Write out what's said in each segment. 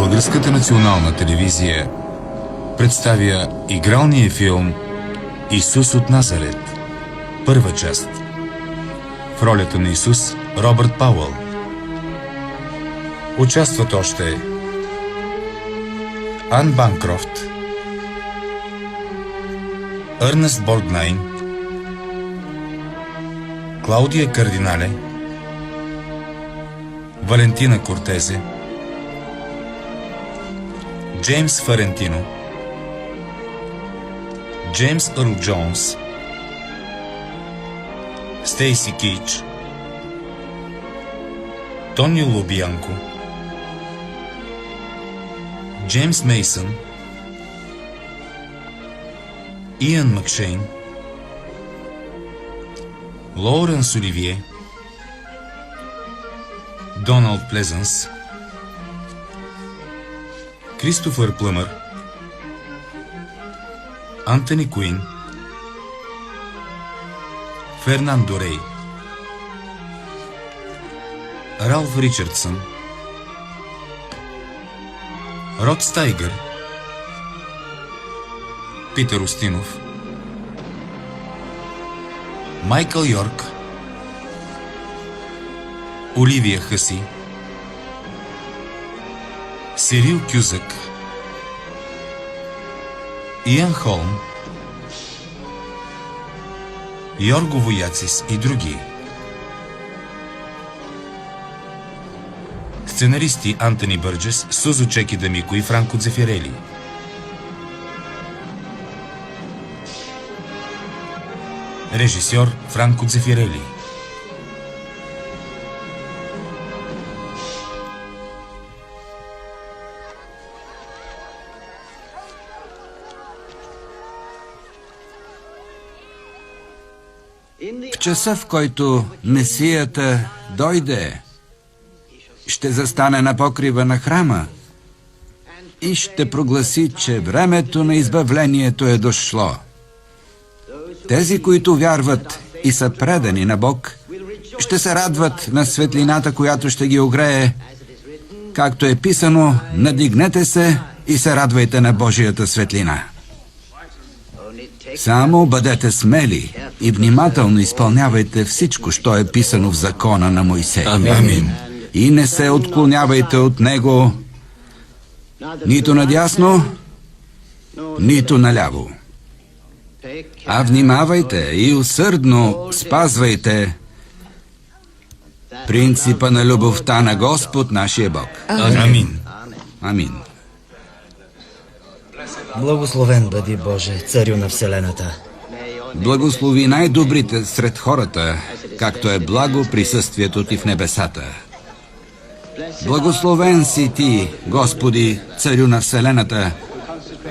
Българската национална телевизия представя игралния филм Исус от Назарет. Първа част. В ролята на Исус Робърт Пауъл. Участват още Ан Банкрофт, Ернест Боргнайн, Клаудия Кардинале, Валентина Кортезе, Джеймс Фарентино, ДжеймсЪрл Джонс, Стейси Кейдж, Тонио Лобиянко, Джеймс Мейсън, Иан Макшейн, Лоуренс Оливие, Доналд Плезънс, Кристофър Плъмър, Антони Куин, Фернандо Рей, Ралф Ричардсън, Род Стайгър, Питър Устинов, Майкъл Йорк, Оливия Хъси, Сирил Кюзък, Иан Холм, Йорго Вояцис и други. Сценаристи Антони Бърджес, Сузо Чеки Дамико и Франко Дзефирели. Режисьор Франко Дзефирели. В часа, в който Месията дойде, ще застане на покрива на храма и ще прогласи, че времето на избавлението е дошло. Тези, които вярват и са предани на Бог, ще се радват на светлината, която ще ги огрее. Както е писано, надигнете се и се радвайте на Божията светлина. Само бъдете смели и внимателно изпълнявайте всичко, що е писано в закона на Мойсей. Амин. И не се отклонявайте от него нито надясно, нито наляво. А внимавайте и усърдно спазвайте принципа на любовта на Господ, нашия Бог. Амин. Амин. Благословен бъди, Боже, Царю на Вселената. Благослови най-добрите сред хората, както е благо присъствието Ти в небесата. Благословен си Ти, Господи, Царю на Вселената,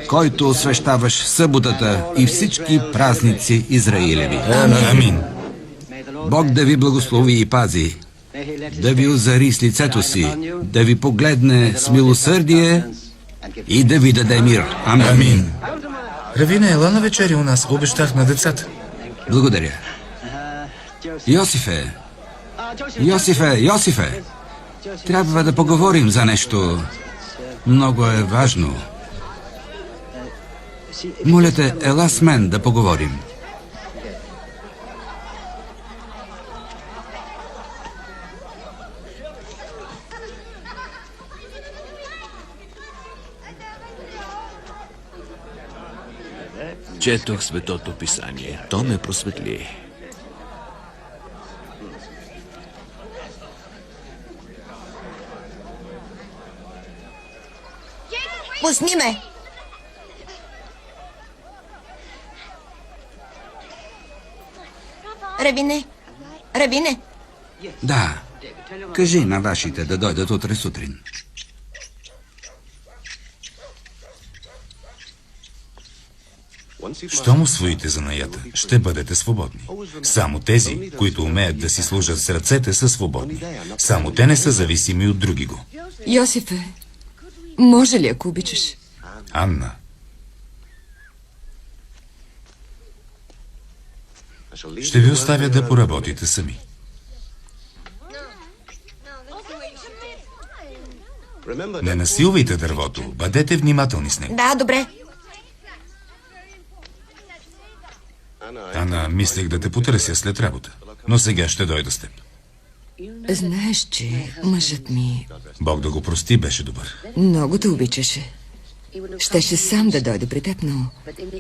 който освещаваш съботата и всички празници Израилеви. Амин. Бог да ви благослови и пази, да ви озари с лицето си, да ви погледне с милосърдие и да ви даде мир. Амин. Равине, ела на вечери у нас. Обещах на децата. Благодаря. Йосифе! Йосифе! Йосифе! Трябва да поговорим за нещо. Много е важно. Моля те, ела с мен да поговорим. Четох Светото Писание. То ме просветли. Пусни ме! Равине! Равине! Да. Кажи на вашите да дойдат утре сутрин. Щом усвоите занаята, ще бъдете свободни. Само тези, които умеят да си служат с ръцете, са свободни. Само те не са зависими от другиго. Йосифе, може ли, ако обичаш? Анна. Ще ви оставя да поработите сами. Не насилвайте дървото, бъдете внимателни с него. Да, добре. Ана, мислех да те потърся след работа, но сега ще дойда с теб. Знаеш, че мъжът ми Бог да го прости, беше добър. много те обичаше. Щеше сам да дойде при теб, но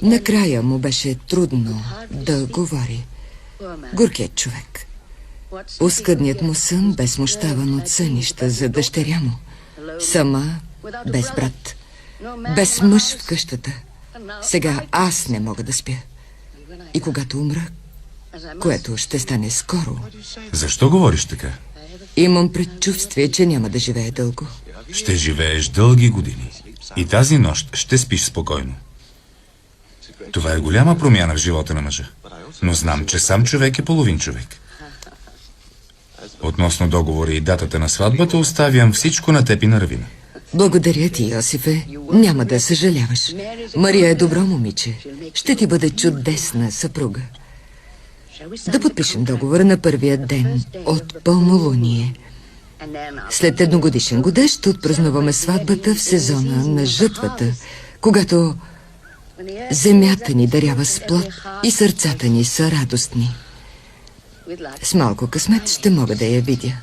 накрая му беше трудно да говори. Горкият човек. Оскъдният му сън бе смущаван от сънища за дъщеря му. Сама, без брат, без мъж в къщата. Сега аз не мога да спя. И когато умра, което ще стане скоро, Защо говориш така? имам предчувствие, че няма да живее дълго. Ще живееш дълги години. И тази нощ ще спиш спокойно. Това е голяма промяна в живота на мъжа. Но знам, че сам човек е половин човек. Относно договора и датата на сватбата, оставям всичко на теб и на Равина. Благодаря ти, Йосифе. Няма да съжаляваш. Мария е добро момиче. Ще ти бъде чудесна съпруга. Да подпишем договора на първия ден от пълнолуние. След едногодишен годеж ще отпразнуваме сватбата в сезона на жътвата, когато земята ни дарява с плод и сърцата ни са радостни. С малко късмет ще мога да я видя.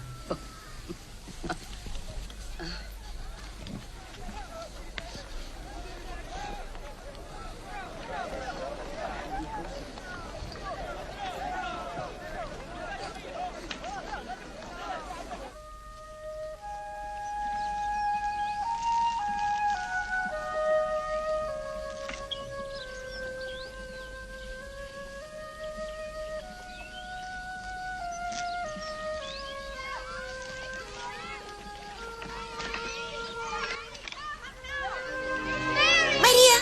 Мария!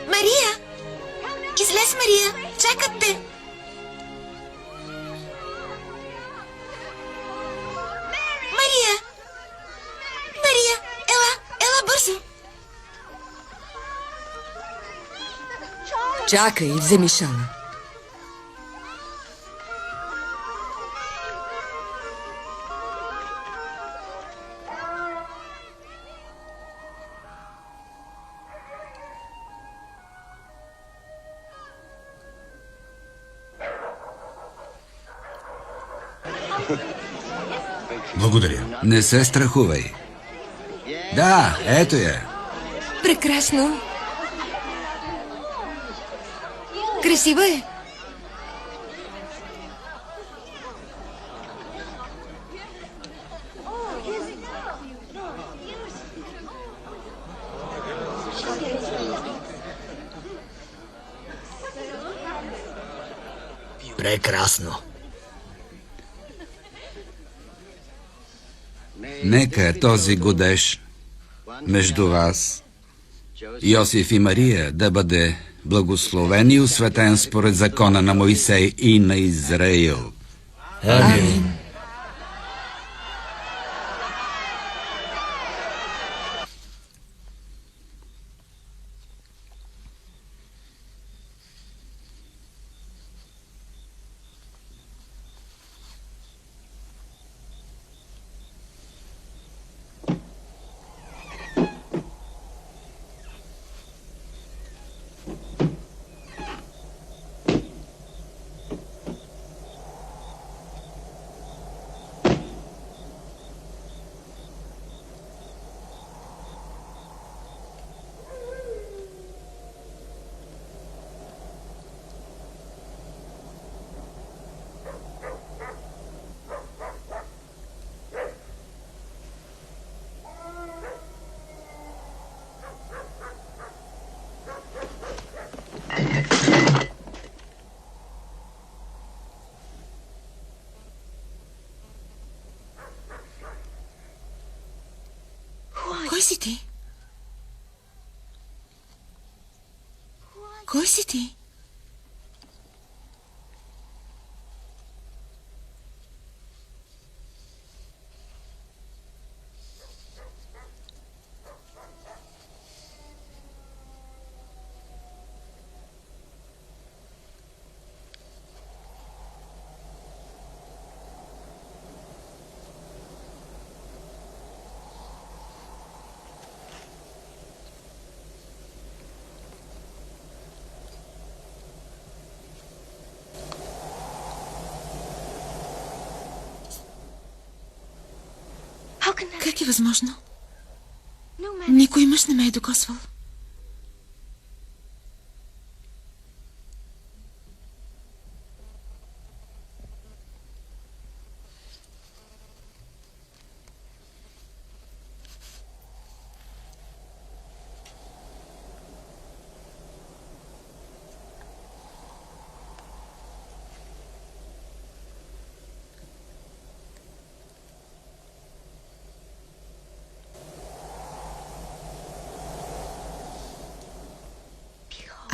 Мария! Излез, Мария! Чакат те! Мария! Мария! Ела бързо! Чакай, вземи шала. Благодаря. Не се страхувай. Да, ето я. Прекрасно. Красива е. Прекрасно. Нека този годеж между вас, Йосиф и Мария, да бъде благословен и осветен според закона на Моисей и на Израил. Амин. Кой си ти? Кой си ти? Как е възможно? Никой мъж не ме е докосвал.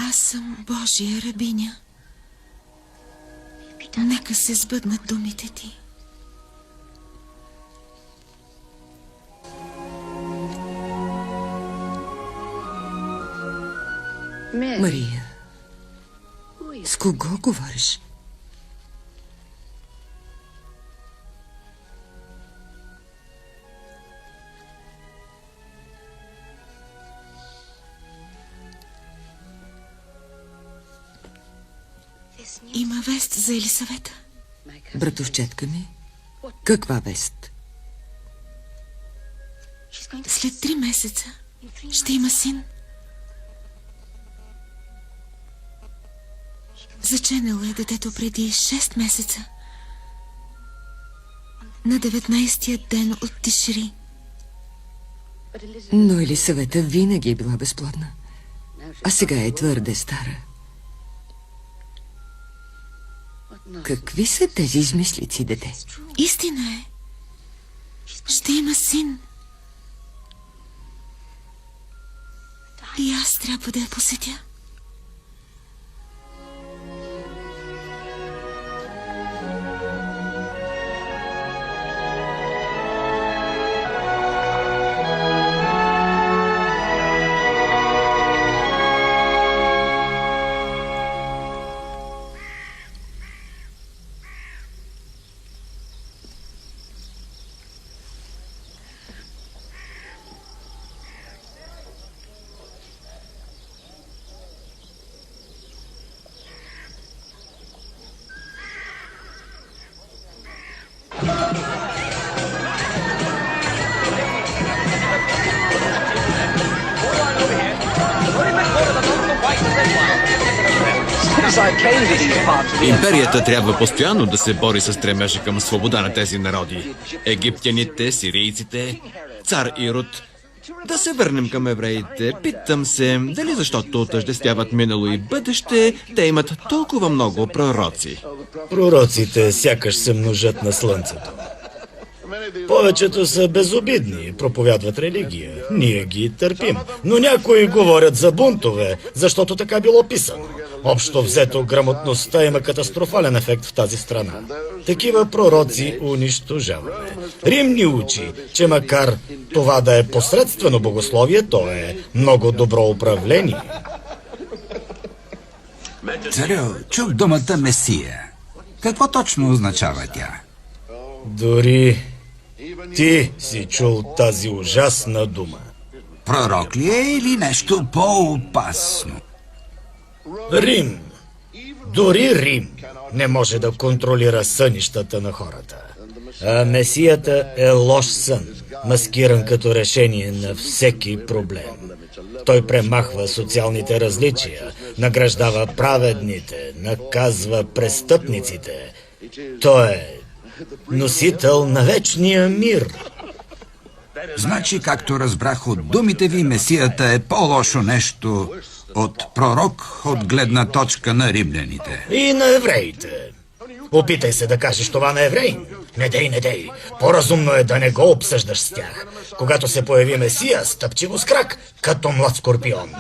Аз съм Божия рабиня. Нека се сбъднат думите ти. Мария, с кого говориш? Има вест за Елисавета. Братовчетка ми? Каква вест? След 3 месеца ще има син. Заченала е детето преди 6 месеца. На 19-тия ден от Тишри. Но Елисавета винаги е била безплодна. А сега е твърде стара. Какви са тези измислици, дете? Истина е. Ще има син. И аз трябва да я посетя. Империята трябва постоянно да се бори с стремежа към свобода на тези народи. Египтяните, сирийците, цар Ирод. Да се върнем към евреите. Питам се, дали защото отъждествяват минало и бъдеще, те имат толкова много пророци. Пророците сякаш се множат на слънцето. Повечето са безобидни, проповядват религия. Ние ги търпим. Но някои говорят за бунтове, защото така било писано. Общо взето, грамотността има катастрофален ефект в тази страна. Такива пророци унищожаваме. Рим ни учи, че макар това да е посредствено богословие, то е много добро управление. Царю, чух думата Месия. Какво точно означава тя? Дори ти си чул тази ужасна дума. Пророк ли е или нещо по-опасно? Рим. Дори Рим не може да контролира сънищата на хората. А Месията е лош сън, маскиран като решение на всеки проблем. Той премахва социалните различия, награждава праведните, наказва престъпниците. Той е носител на вечния мир. Значи, както разбрах от думите ви, Месията е по-лошо нещо от пророк от гледна точка на римляните. И на евреите. Опитай се да кажеш това на евреи. Не дей. По-разумно е да не го обсъждаш с тях. Когато се появи Месия, стъпчи го с крак, като млад скорпион.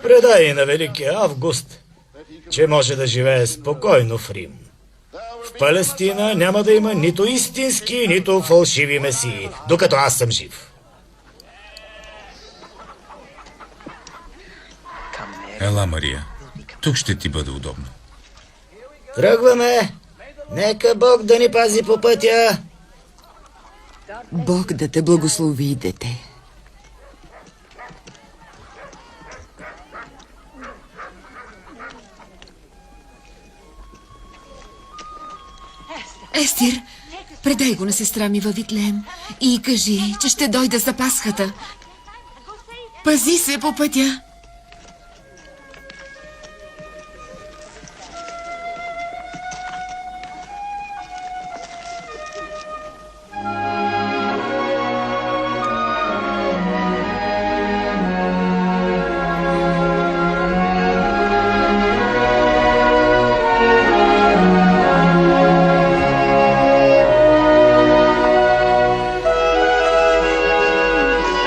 Предай на Великия Август, че може да живее спокойно в Рим. В Палестина няма да има нито истински, нито фалшиви месии, докато аз съм жив. Ела, Мария. Тук ще ти бъде удобно. Тръгваме. Нека Бог да ни пази по пътя. Бог да те благослови, дете. Естир, Предай го на сестра ми във Витлеем и кажи, че ще дойда за Пасхата. Пази се по пътя.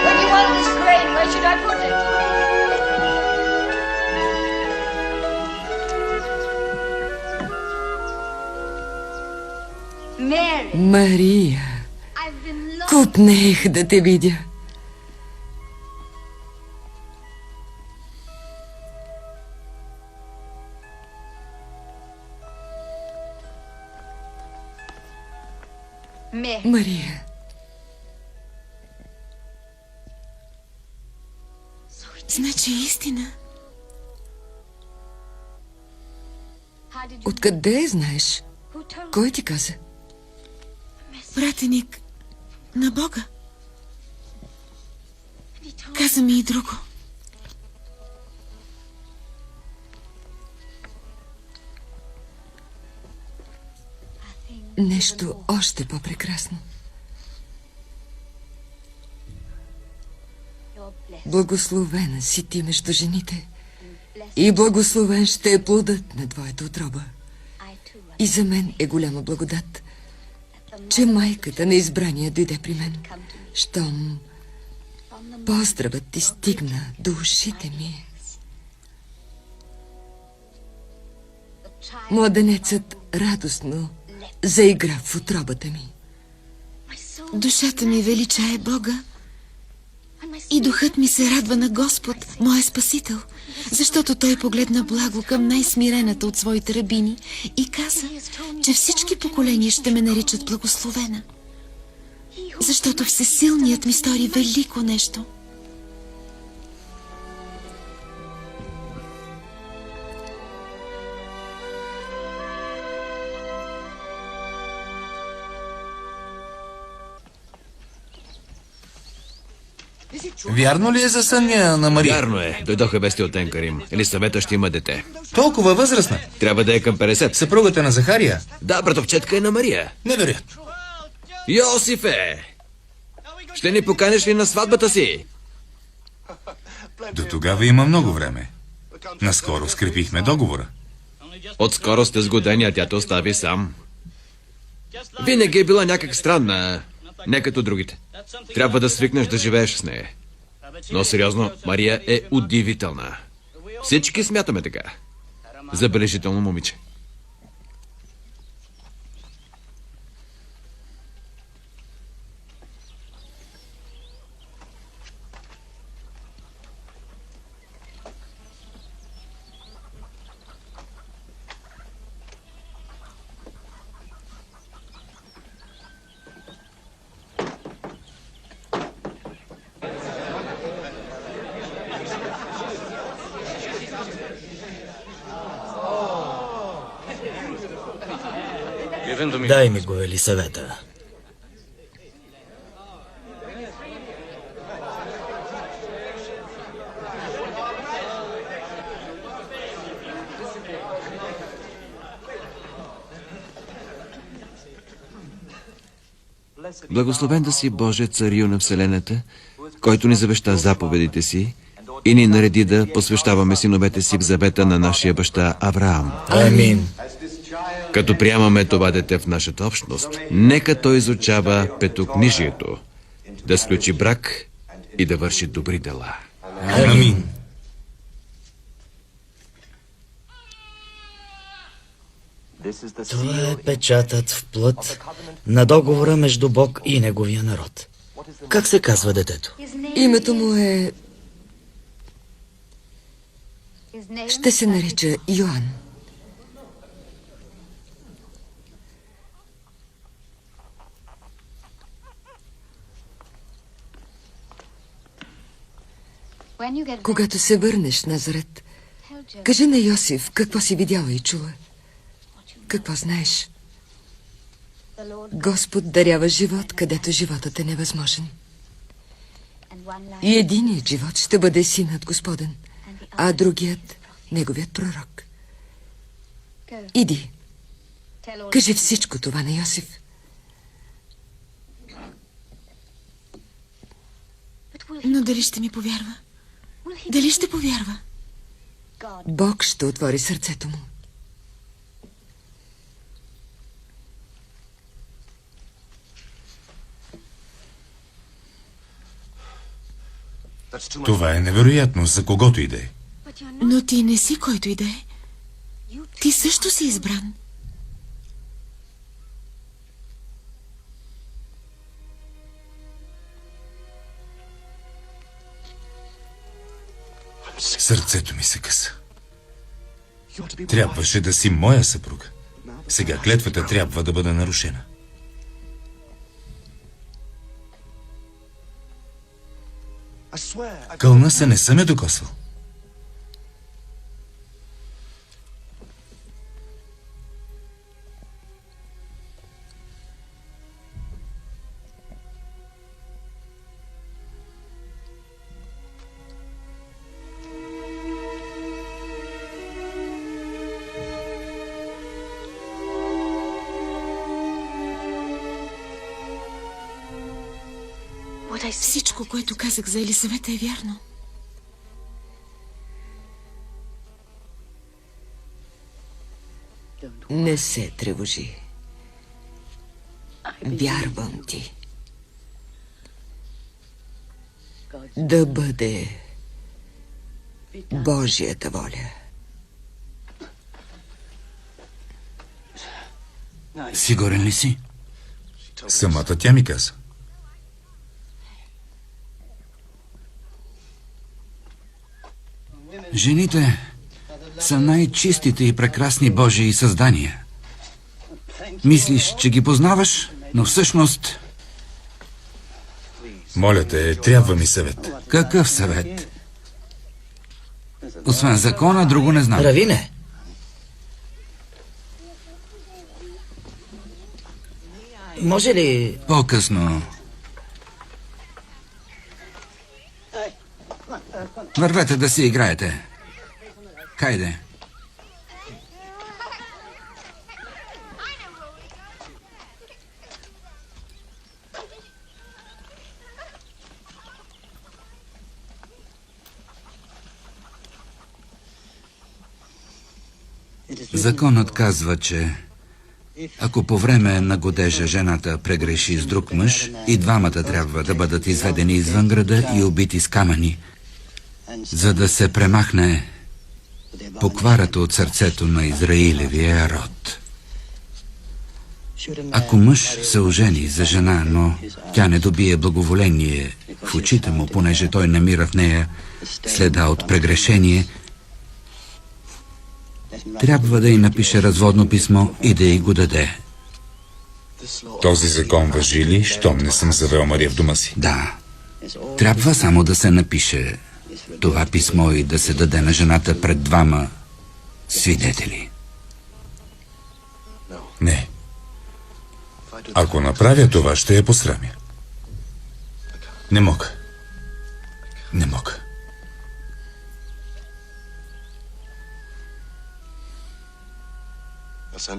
When you want this grain, where should I put it? Mary, Мария, I've been lost. купнех да те видя. Mary, Мария, Значи истина. how did you... откъде знаеш? Who told you? Кой ти каза? Пратеник на Бога. Каза ми и друго. Нещо още по-прекрасно. You're blessed. Благословена си ти между жените и благословен ще е плодът на твоята утроба. I too am. И за мен е голяма благодат, че майката на избрания дойде при мен, щом поздравът ти стигна до ушите ми. Младенецът радостно заигра в утробата ми. Душата ми величае Бога и духът ми се радва на Господ, моя Спасител, защото Той погледна благо към най-смирената от своите рабини и каза, че всички поколения ще ме наричат благословена, защото Всесилният ми стори велико нещо. Вярно ли е за съня на Мария? Вярно е. Дойдоха вести от Енкарим. Елисавета ще има дете. Толкова възрастна. Трябва да е към 50. Съпругата на Захария? Да, братовчетка е на Мария. Невероятно. Йосифе! Ще ни поканиш ли на сватбата си? До тогава има много време. Наскоро скрепихме договора. Отскоро сте сгодени, а тя те остави сам. Винаги е била някак странна. Не като другите. Трябва да свикнеш да живееш с нея. Но сериозно, Мария е удивителна. Всички смятаме така. Забележително момиче. Дай ми го, Елисавета. Благословен да си, Боже, царю на Вселената, който ни завеща заповедите си и ни нареди да посвещаваме синовете си в завета на нашия баща Авраам. Амин. Като приемаме това дете в нашата общност, нека той изучава петокнижието, да сключи брак и да върши добри дела. Амин. Това е печатът в плът на договора между Бог и неговия народ. Как се казва детето? Името му е... ще се нарича Йоан. Когато се върнеш Назарет, кажи на Йосиф какво си видяла и чула. Какво знаеш? Господ дарява живот, където животът е невъзможен. И единият живот ще бъде синът Господен, а другият неговият пророк. Иди, кажи всичко това на Йосиф. Но дали ще ми повярва? Дали ще повярва? Бог ще отвори сърцето му. Това е невероятно за когото и да е. Но ти не си който и да е. Ти също си избран. Сърцето ми се къса. Трябваше да си моя съпруга. Сега клетвата трябва да бъде нарушена. Кълна се, не съм я докосвал. Всичко, което казах за Елисавета, е вярно. Не се тревожи. Вярвам ти. Да бъде Божията воля. Сигурен ли си? Самата тя ми каза. Жените са най-чистите и прекрасни Божии създания. Мислиш, че ги познаваш, но всъщност... Моля те, трябва ми съвет. Какъв съвет? Освен закона, друго не знам. Равине, може ли... По-късно. Вървете да си играете. Хайде. Законът казва, че ако по време на годежа жената прегреши с друг мъж, и двамата трябва да бъдат изведени извън града и убити с камъни, за да се премахне покварата от сърцето на Израилевия род. Ако мъж се ожени за жена, но тя не добие благоволение в очите му, понеже той намира в нея следа от прегрешение, трябва да й напише разводно писмо и да й го даде. Този закон важи ли, щом не съм завел Мария в дома си? Да. Трябва само да се напише това писмо и да се даде на жената пред двама свидетели. Не. Ако направя това, ще я посрамя. Не мога. Не мога.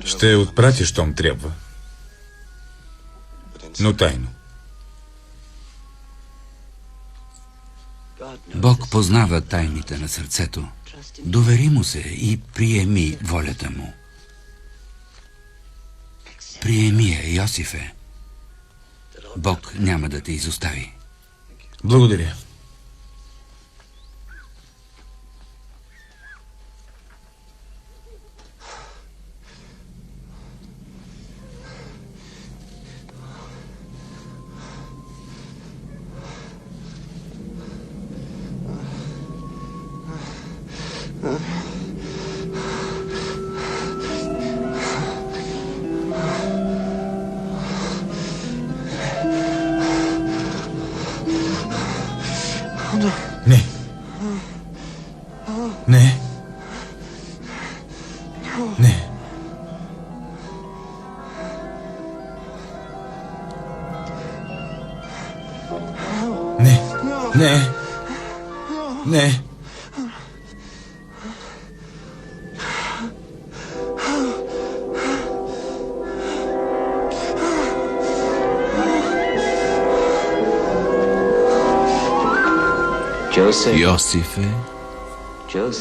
Ще я отпратя, щом трябва. Но тайно. Бог познава тайните на сърцето. Довери му се и приеми волята му. Приеми я, Йосифе. Бог няма да те изостави. Благодаря. Не. Не. Не. Не, не, не.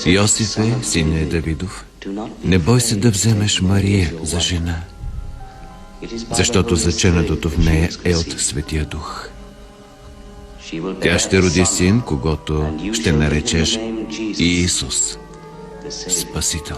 Йосифе, сине Давидов, не бой се да вземеш Мария за жена, защото заченатото в нея е от Светия Дух. Тя ще роди син, когото ще наречеш Иисус, Спасител.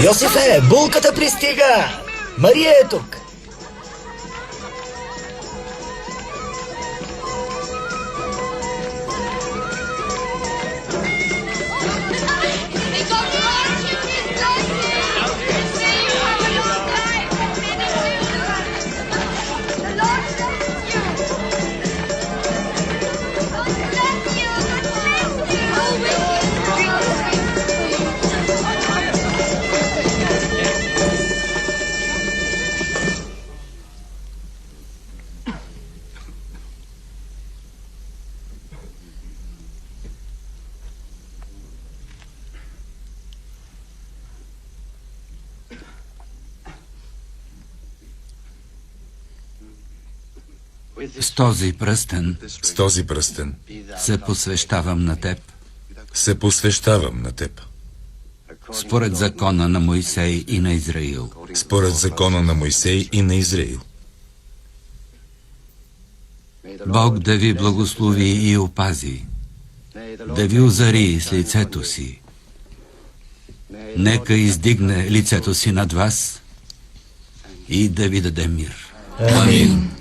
Йосифе, булката пристига! Мария е тук! С този пръстен С този пръстен се посвещавам на теб, се посвещавам на теб. според закона на Моисей и на Израил. Според закона на Мойсей и на Израил. Бог да ви благослови и опази, да ви озари с лицето си. Нека издигне лицето си над вас и да ви даде мир. Амин.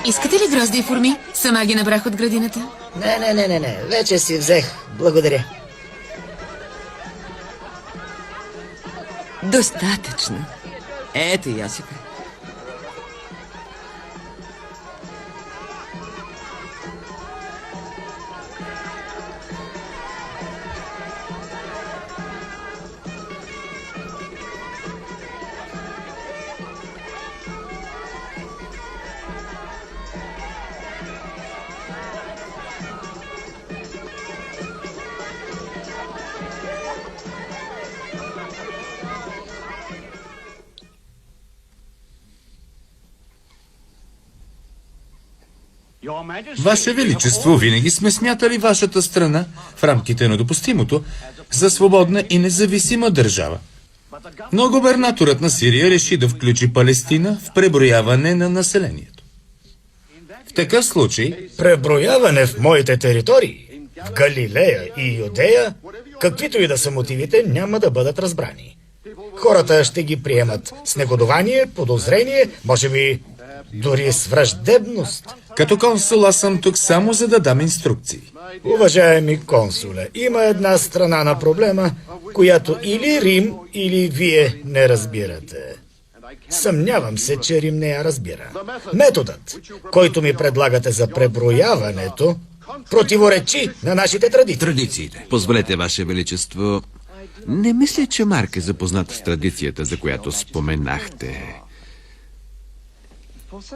Искате ли грозди и форми? Сама ги набрах от градината. Не. Вече си взех. Благодаря. Достатъчно. Ето, Йосифе. Ваше Величество, винаги сме смятали вашата страна, в рамките на допустимото, за свободна и независима държава. Но губернаторът на Сирия реши да включи Палестина в преброяване на населението. В такъв случай, Преброяване в моите територии, в Галилея и Юдея, каквито и да са мотивите, няма да бъдат разбрани. Хората ще ги приемат с негодование, подозрение, може би дори с враждебност. като консул аз съм тук само за да дам инструкции. Уважаеми консуле, има една страна на проблема, която или Рим, или вие не разбирате. Съмнявам се, че Рим не я разбира. Методът, който ми предлагате за преброяването, противоречи на нашите традиции. Традициите. Позволете, Ваше Величество, не мисля, че Марк е запознат с традицията, за която споменахте.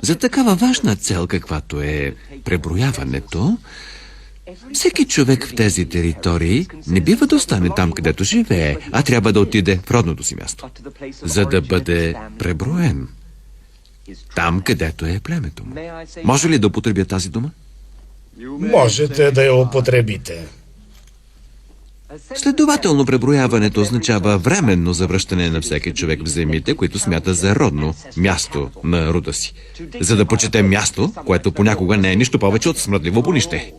За такава важна цел, каквато е преброяването, всеки човек в тези територии не бива да остане там, където живее, а трябва да отиде в родното си място, за да бъде преброен там, където е племето му. Може ли да употребя тази дума? Можете да я употребите. Следователно, преброяването означава временно завръщане на всеки човек в земите, които смята за родно място на рода си, за да почете място, което понякога не е нищо повече от смръдливо бонище.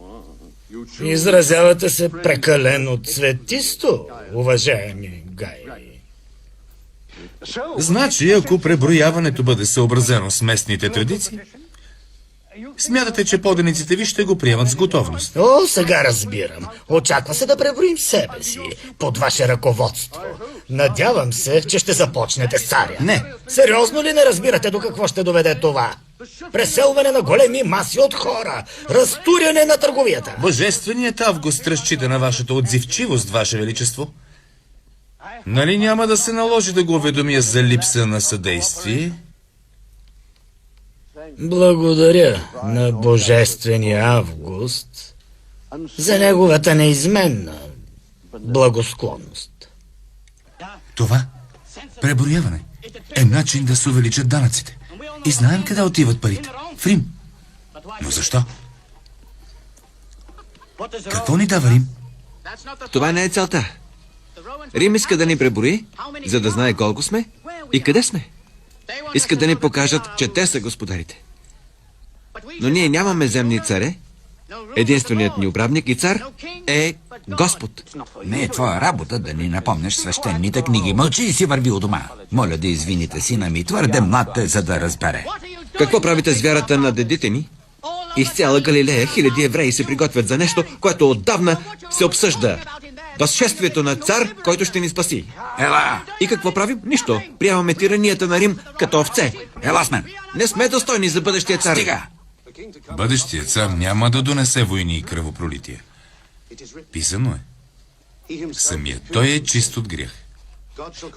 Изразявате се прекалено цветисто, уважаеми Гай. Значи, ако преброяването бъде съобразено с местните традиции, смятате, че поданиците ви ще го приемат с готовност. О, сега разбирам. Очаква се да преброим себе си под ваше ръководство. Надявам се, че ще започнете с царя. Не. Сериозно ли не разбирате до какво ще доведе това? Преселване на големи маси от хора, разтуряне на търговията. Божественият Август разчита на вашата отзивчивост, ваше величество. Нали няма да се наложи да го уведомя за липса на съдействие? Благодаря на Божествения Август за неговата неизменна благосклонност. Това преброяване е начин да се увеличат данъците. И знаем къде отиват парите. В Рим. Но защо? Какво ни дава Рим? Това не е целта. Рим иска да ни преброи, за да знае колко сме и къде сме. Искат да ни покажат, че те са господарите. Но ние нямаме земни царе. Единственият ни управник и цар е Господ. Не е твоя работа да ни напомняш свещените книги. Мълчи и си върви у дома. Моля да извините сина ми, твърде млад е, за да разбере. Какво правите с вярата на дедите ни? Из цяла Галилея хиляди евреи се приготвят за нещо, което отдавна се обсъжда. Възшествието на цар, който ще ни спаси. Ела! И какво правим? Нищо. Приемаме тиранията на Рим като овце. Ела с мен! Не сме достойни за бъдещия цар. Стига! Бъдещият цар няма да донесе войни и кръвопролитие. Писано е. Самият той е чист от грях.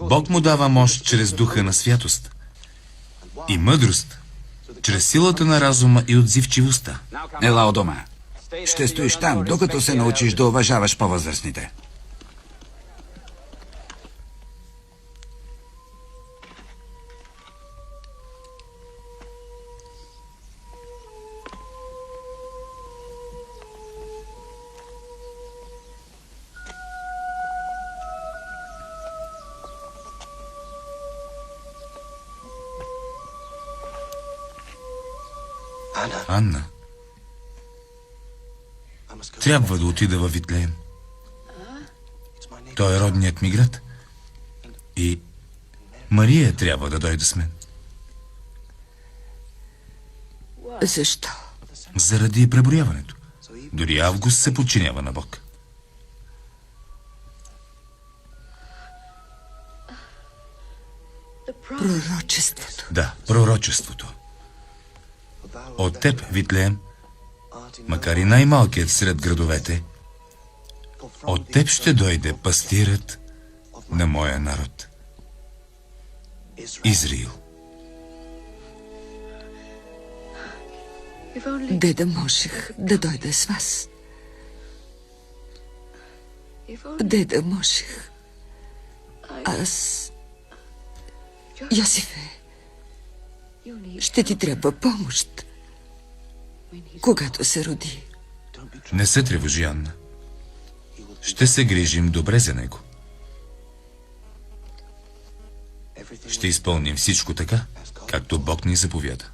Бог му дава мощ чрез духа на святост и мъдрост, чрез силата на разума и отзивчивостта. Ела у дома. Ще стоиш там, докато се научиш да уважаваш по-възрастните. Анна, трябва да отида във Витлеем. Той е родният ми град. И Мария трябва да дойде с мен. Защо? Заради преброяването. Дори Август се подчинява на Бог. Пророчеството. Да, пророчеството. От теб, Витлеем, макар и най-малкият сред градовете, от теб ще дойде пастирът на моя народ. Израил. Деда можех да дойда с вас. Деда можех. Аз... Йосифе, ще ти трябва помощ, когато се роди. Не се тревожи, Анна. Ще се грижим добре за него. Ще изпълним всичко така, както Бог ни заповяда.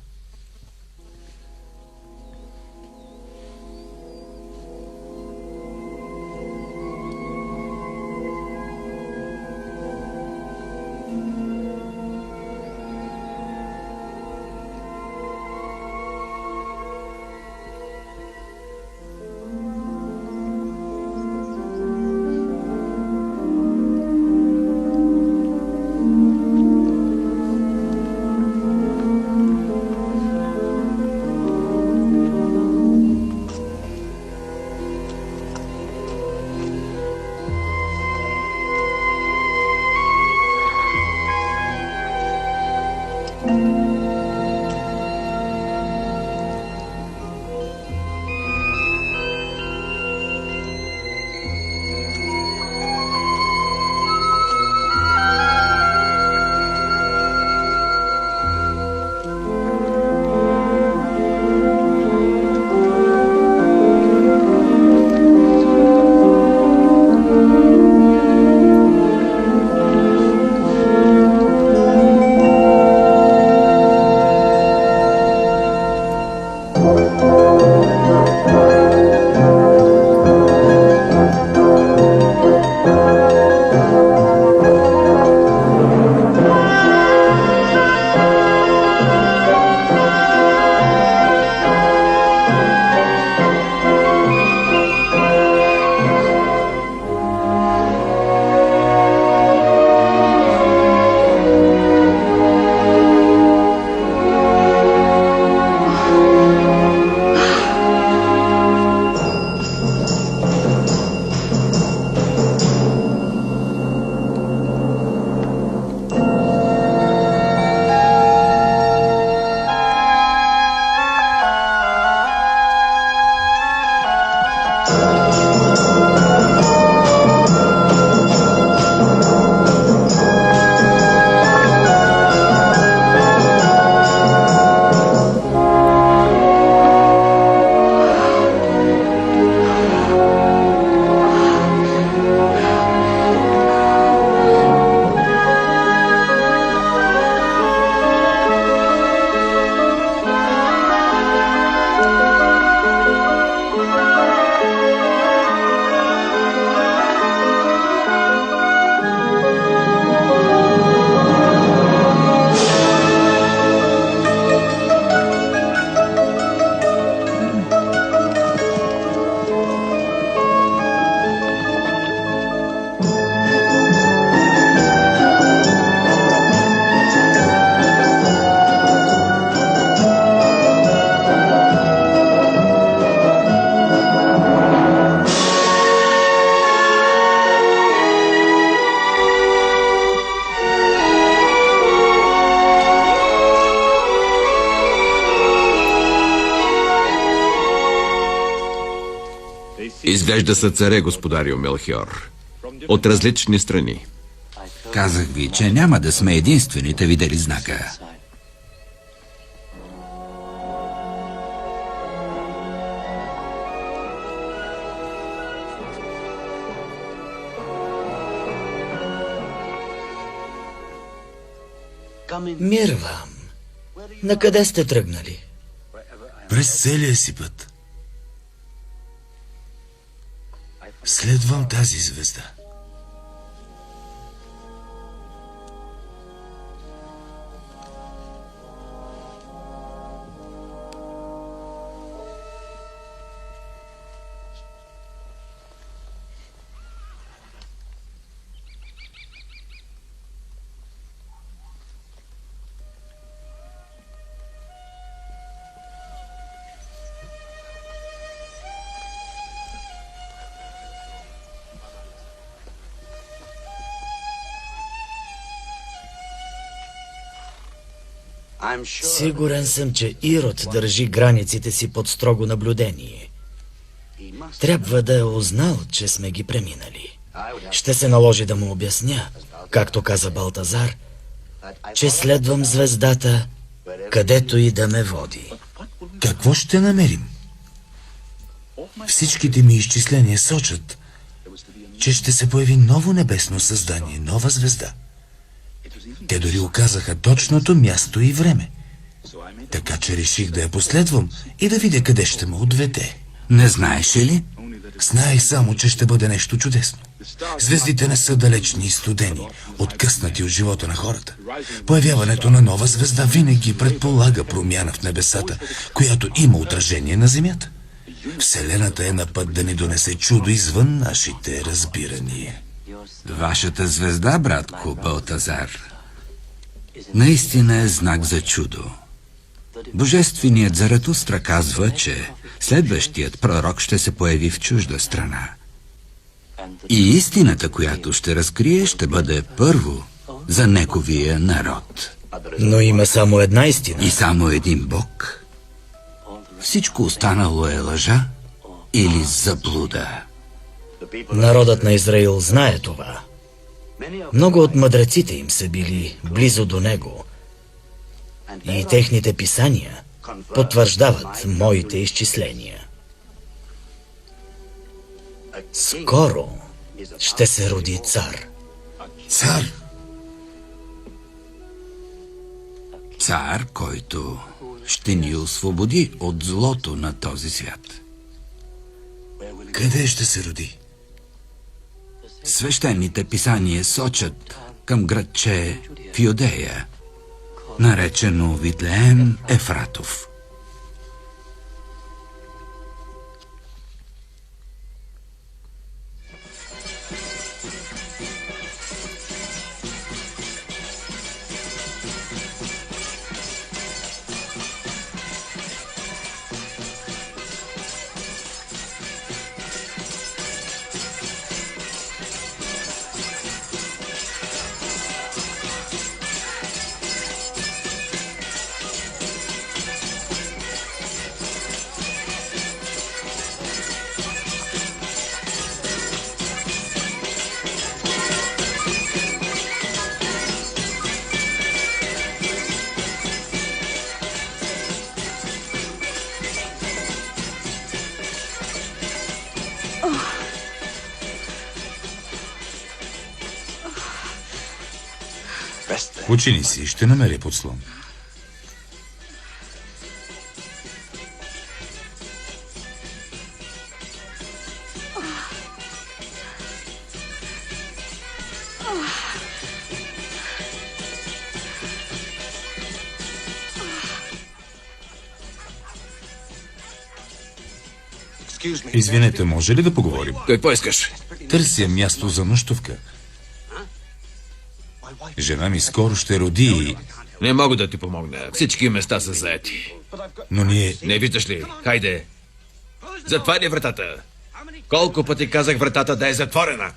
Изглежда са царе, господарио Мелхиор. От различни страни. Казах ви, че няма да сме единствените видели знака. Мир вам. На къде сте тръгнали? През целия си път. Следвам тази звезда. Сигурен съм, че Ирод държи границите си под строго наблюдение. Трябва да е узнал, че сме ги преминали. Ще се наложи да му обясня, както каза Балтазар, че следвам звездата, където и да ме води. Какво ще намерим? Всичките ми изчисления сочат, че ще се появи ново небесно създание, нова звезда. Те дори оказаха точното място и време. Така че реших да я последвам и да видя къде ще ме отведе. Не знаеш ли? Знаех само, че ще бъде нещо чудесно. Звездите не са далечни и студени, откъснати от живота на хората. Появяването на нова звезда винаги предполага промяна в небесата, която има отражение на земята. Вселената е на път да ни донесе чудо извън нашите разбирания. Вашата звезда, братко Балтазар, наистина е знак за чудо. Божественият Заратустра казва, че следващият пророк ще се появи в чужда страна. И истината, която ще разкрие, ще бъде първо за неговия народ. Но има само една истина. И само един Бог. Всичко останало е лъжа или заблуда. Народът на Израил знае това. Много от мъдреците им са били близо до него. И техните писания потвърждават моите изчисления. Скоро ще се роди цар. Цар! Цар, който ще ни освободи от злото на този свят. Къде ще се роди? Свещените писания сочат към градче в Юдея, наречено Витлеем Ефратов. Почини си, ще намеря подслон. Извинете, може ли да поговорим? Какво искаш? Търся място за нощувка. Жена ми скоро ще роди и... Не мога да ти помогна. Всички места са заети. Но ние... Не виждаш ли? Хайде. Затваряй вратата. Колко пъти казах вратата да е затворена?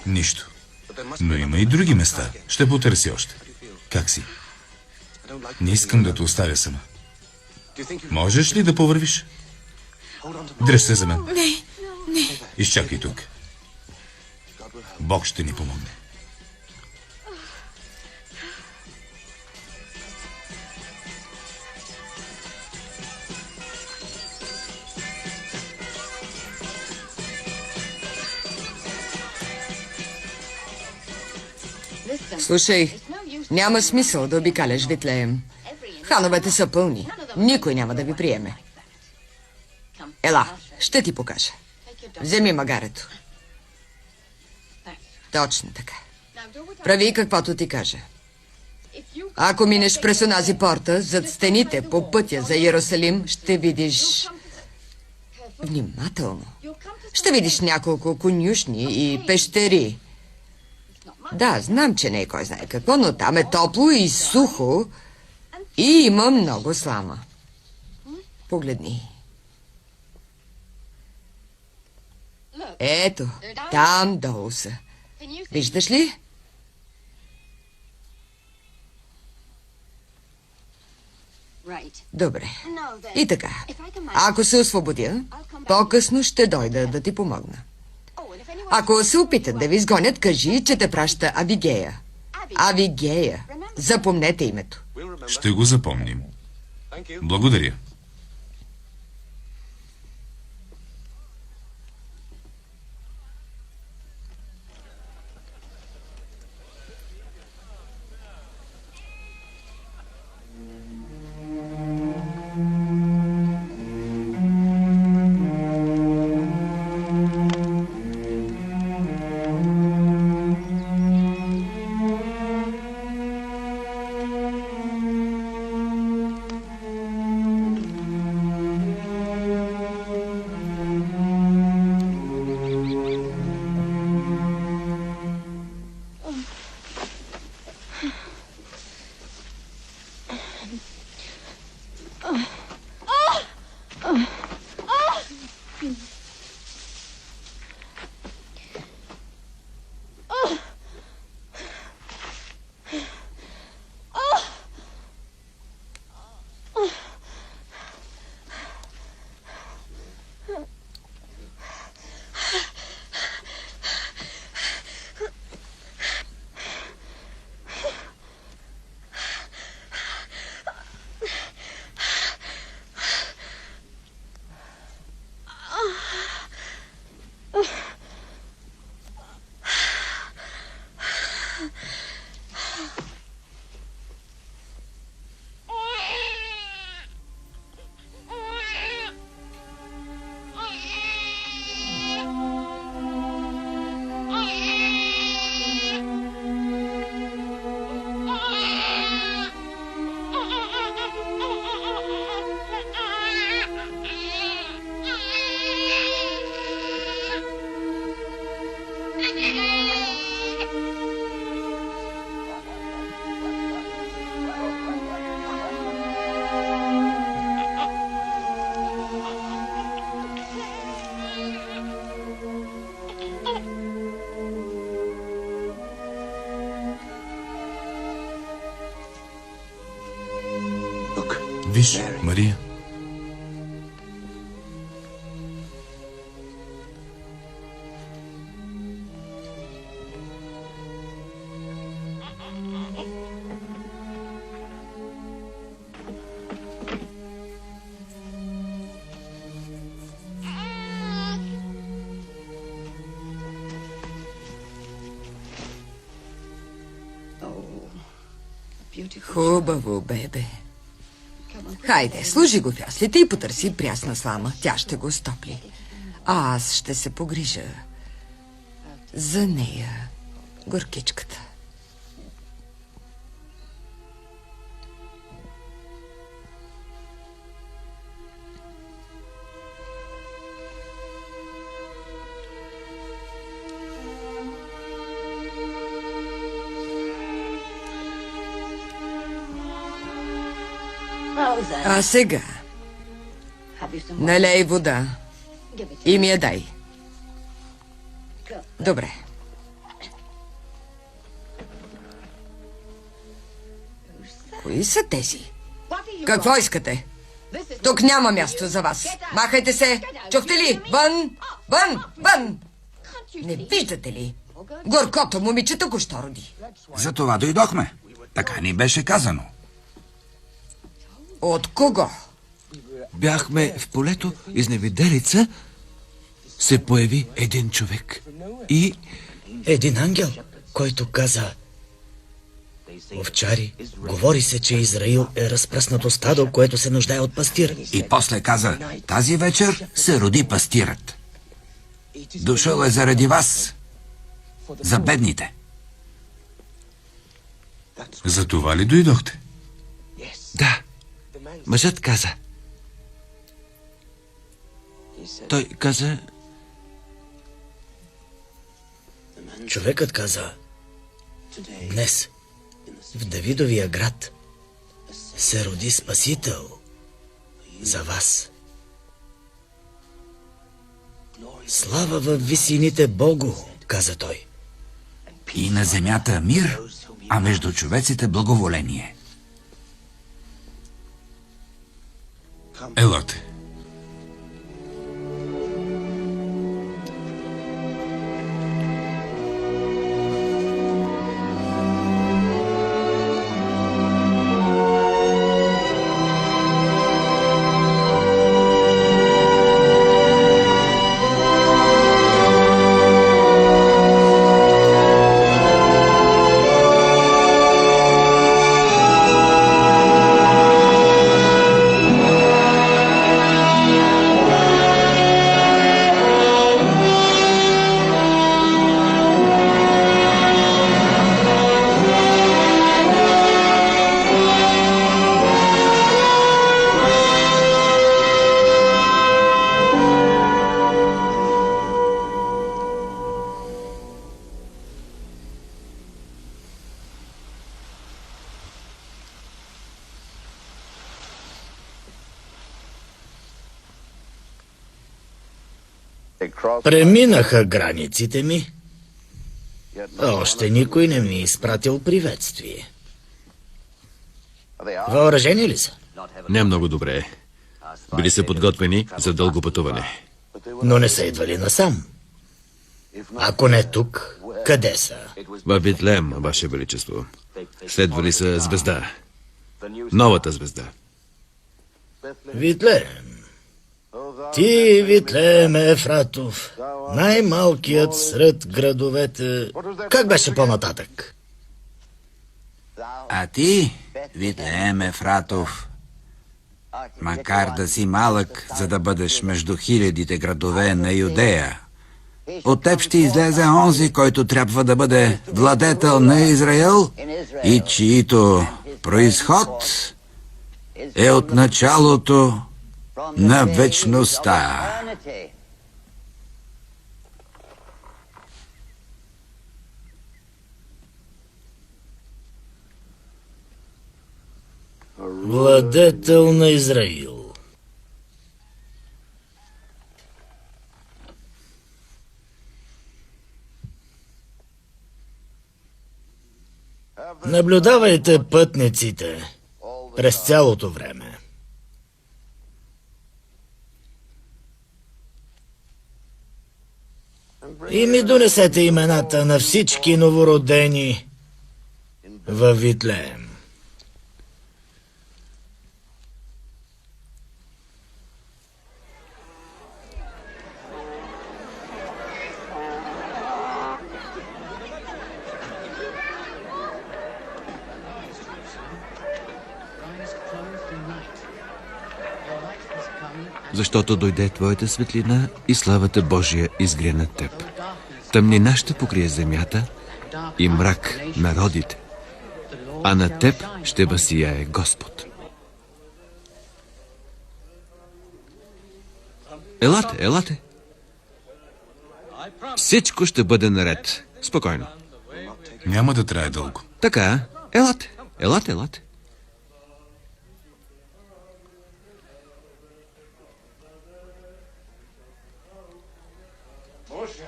Нищо. Но има и други места. Ще потърси още. Как си? Не искам да те оставя сама. Можеш ли да повървиш? Дръж се за мен. Не. Изчакай тук. Бог ще ни помогне. Слушай, няма смисъл да обикаляш Витлеем. Хановете са пълни. Никой няма да ви приеме. Ела, ще ти покажа. Вземи магарето. Точно така. Прави каквото ти кажа. Ако минеш през онази порта, зад стените по пътя за Иерусалим, ще видиш... Внимателно. Ще видиш няколко конюшни и пещери. Да, знам, че не е кой знае какво, но там е топло и сухо и има много слама. Погледни. Ето, там долу са. Виждаш ли? Добре. И така, ако се освободя, по-късно ще дойда да ти помогна. Ако се опитат да ви изгонят, кажи, че те праща Авигея. Авигея. Запомнете името. Ще го запомним. Благодаря. Виж, Мария. Хубаво, бебе. Хайде, служи го в яслите и потърси прясна слама. Тя ще го стопли. А аз ще се погрижа за нея, горкичката. А сега налей вода и ми я дай. Добре. Кои са тези? Какво искате? Тук няма място за вас. Махайте се! Чухте ли? Вън! Вън! Вън! Не виждате ли? Горкото момиче току-що роди. За това дойдохме. Така ни беше казано. От кого? Бяхме в полето, изневиделица се появи един човек. И Един ангел, който каза: овчари, говори се, че Израил е разпръснато стадо, което се нуждае от пастир. И после каза: тази вечер се роди пастирът. Дошъл е заради вас, за бедните. За това ли дойдохте? да, мъжът каза. Той каза, Човекът каза: днес в Давидовия град се роди Спасител за вас. Слава във висините Богу, каза той. И на земята мир, а между човеците благоволение. Елате. Преминаха границите ми. Още никой не ми е изпратил приветствие. Въоръжени ли са? не много добре. Били са подготвени за дълго пътуване. Но не са идвали насам. Ако не тук, къде са? Във Витлеем, Ваше Величество. Следвали са звезда. Новата звезда. Витлеем. Ти, Витлеем Ефратов, най-малкият сред градовете. Как беше по-нататък? А ти, Витлеем Ефратов, макар да си малък, за да бъдеш между хилядите градове на Юдея, от теб ще излезе онзи, който трябва да бъде владетел на Израел и чието произход е от началото на вечността. Владетел на Израил. Наблюдавайте пътниците през цялото време. И ми донесете имената на всички новородени във Витлеем. Защото дойде Твоята светлина и славата Божия изгря над Теб. Тъмнина ще покрие земята и мрак народите, а на Теб ще възсияе Господ. Елате, елате. Всичко ще бъде наред. Спокойно. Няма да трае дълго. Така, елате, елате, елате.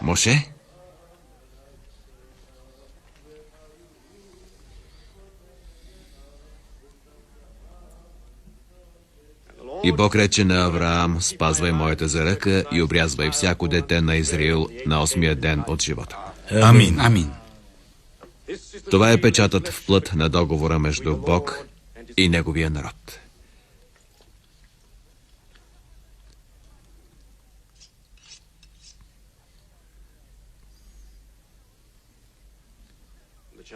Моше? И Бог рече на Авраам, спазвай моята заръка и обрязвай всяко дете на Израил на 8-я ден от живота. Амин. Амин. Това е печатът в плът на договора между Бог и неговия народ.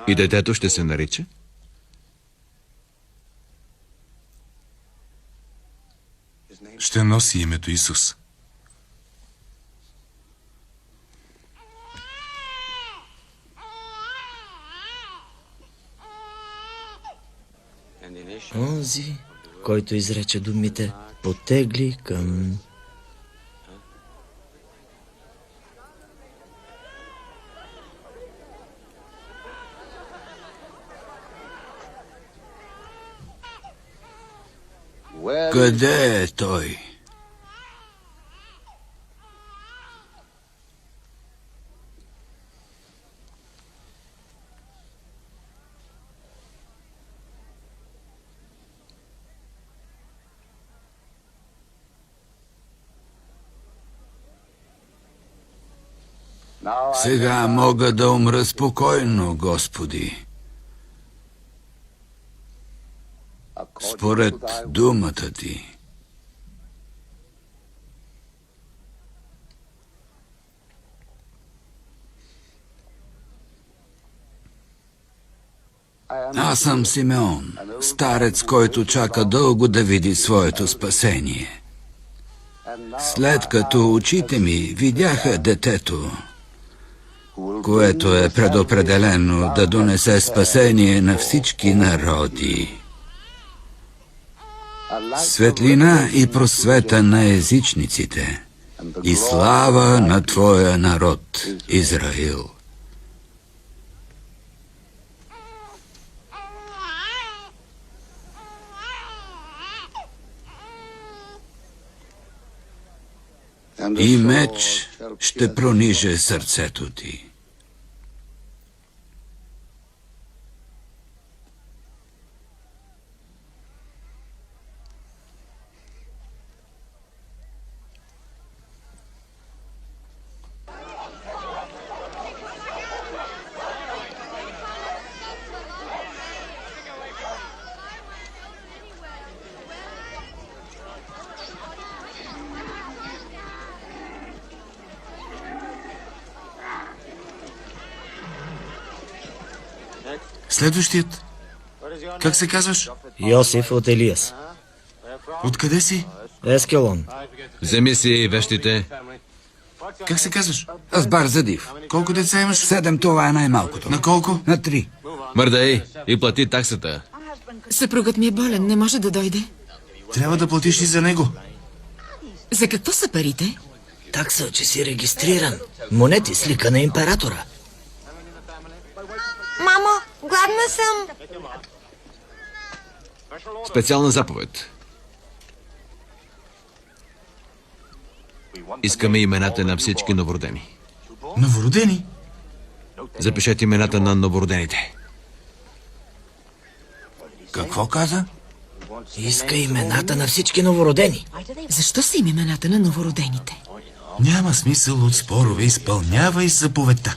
И детето ще се нарича? Ще носи името Исус. Онзи, който изрече думите, потегли към... Къде е той? Сега мога да умра спокойно, Господи. Според думата ти. Аз съм Симеон, старец, който чака дълго да види своето спасение. След като очите ми видяха детето, което е предопределено да донесе спасение на всички народи, светлина и просвета на езичниците и слава на Твоя народ, Израил. И меч ще прониже сърцето ти. Следващият. Как се казваш? Йосиф от Елиас. Откъде си? Ескелон. Вземи си вещите. Как се казваш? Аз Барзадив. Колко деца имаш? 7, това е най-малкото. На колко? На 3. Мърдай и плати таксата. Съпругът ми е болен, не може да дойде. Трябва да платиш и за него. За какво са парите? Такса, че си регистриран. Монети с лика на императора. Мамо, гладна съм. Специална заповед. Искаме имената на всички новородени. Новородени? Запишете имената на новородените. Какво каза? Иска имената на всички новородени. Защо са им имената на новородените? Няма смисъл от спорове. Изпълнявай заповедта.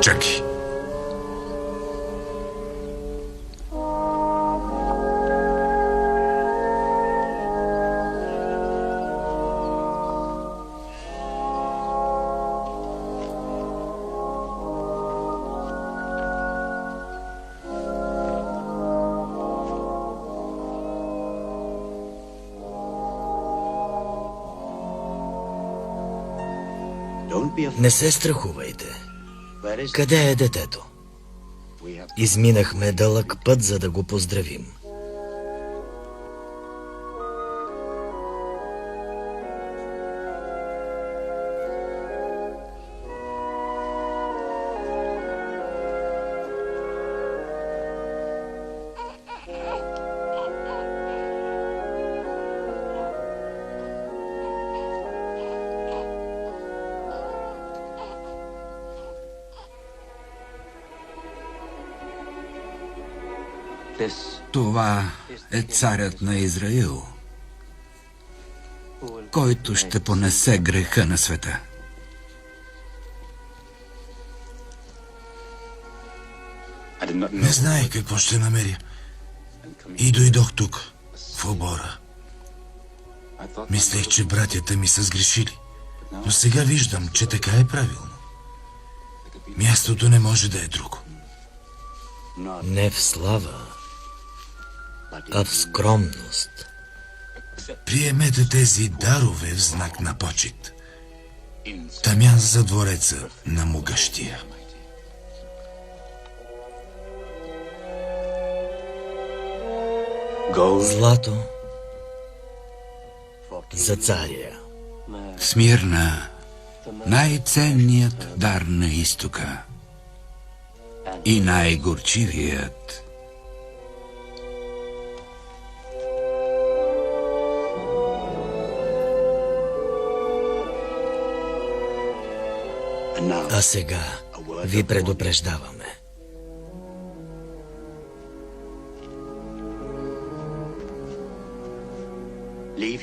Чакай. Не се страхувайте. Къде е детето? Изминахме дълъг път, за да го поздравим. Това е царят на Израил, който ще понесе греха на света. Не знаех какво ще намеря. И дойдох тук, в обора. Мислех, че братята ми са сгрешили. Но сега виждам, че така е правилно. Мястото не може да е друго. Не в слава, а в скромност. Приемете тези дарове в знак на почет. Тамян за двореца на могъщия. Злато за царя. Смирна, най-ценният дар на изтока и най-горчивият. А сега ви предупреждаваме.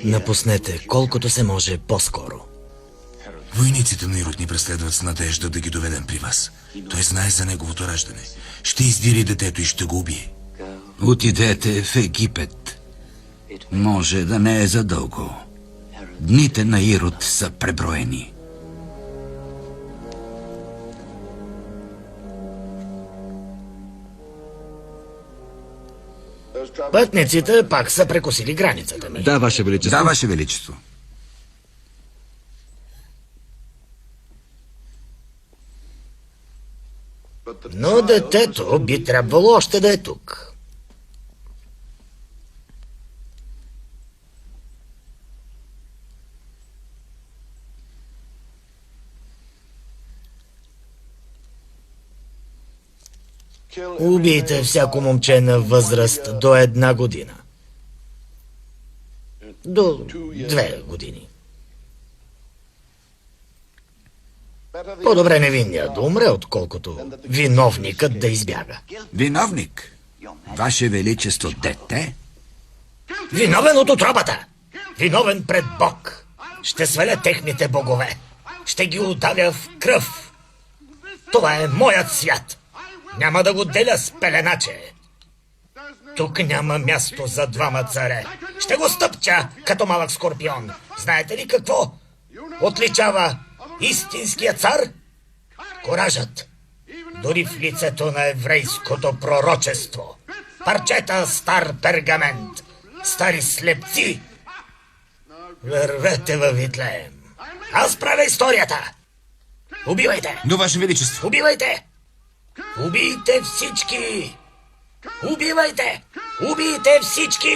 Напуснете колкото се може по-скоро. Войниците на Ирод ни преследват с надежда да ги доведем при вас. Той знае за неговото раждане. Ще издири детето и ще го убие. Отидете в Египет. Може да не е задълго. Дните на Ирод са преброени. Пътниците пак са прекосили границата ми. Да, Ваше Величество. Да, Ваше Величество. Но детето би трябвало още да е тук. Убийте всяко момче на възраст до 1 година. До 2 години. По-добре невинният да умре, отколкото виновникът да избяга. Виновник? Ваше Величество, дете? Виновен от отробата! Виновен пред Бог! Ще сваля техните богове! Ще ги удавя в кръв! Това е моят свят! Няма да го деля с пеленаче! Тук няма място за двама царе! Ще го стъпча като малък скорпион! Знаете ли какво отличава истинския цар? Коражът! Дори в лицето на еврейското пророчество! Парчета стар пергамент! Стари слепци! Вървете във Витлеем! Аз правя историята! Убивайте! Но, Ваше Величество, Убивайте! Убийте всички! Убивайте! Убийте всички!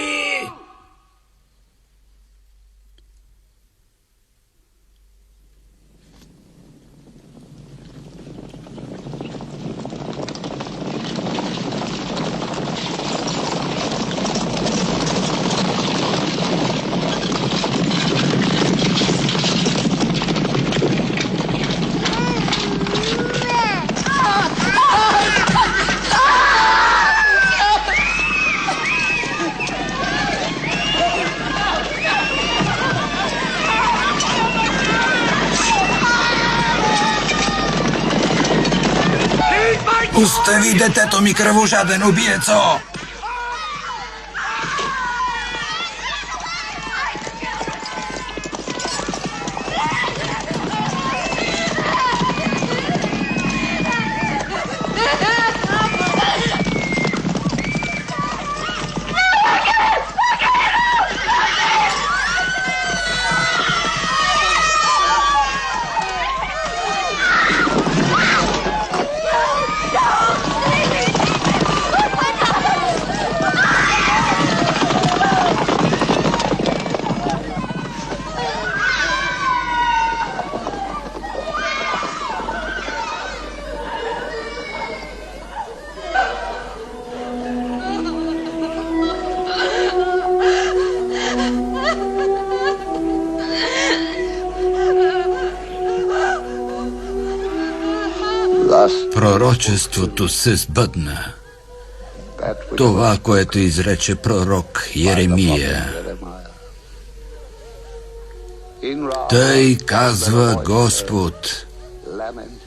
Остави детето ми, кръвожаден убиецо! Пророчеството се сбъдна. Това, което изрече пророк Еремия. Тъй казва Господ,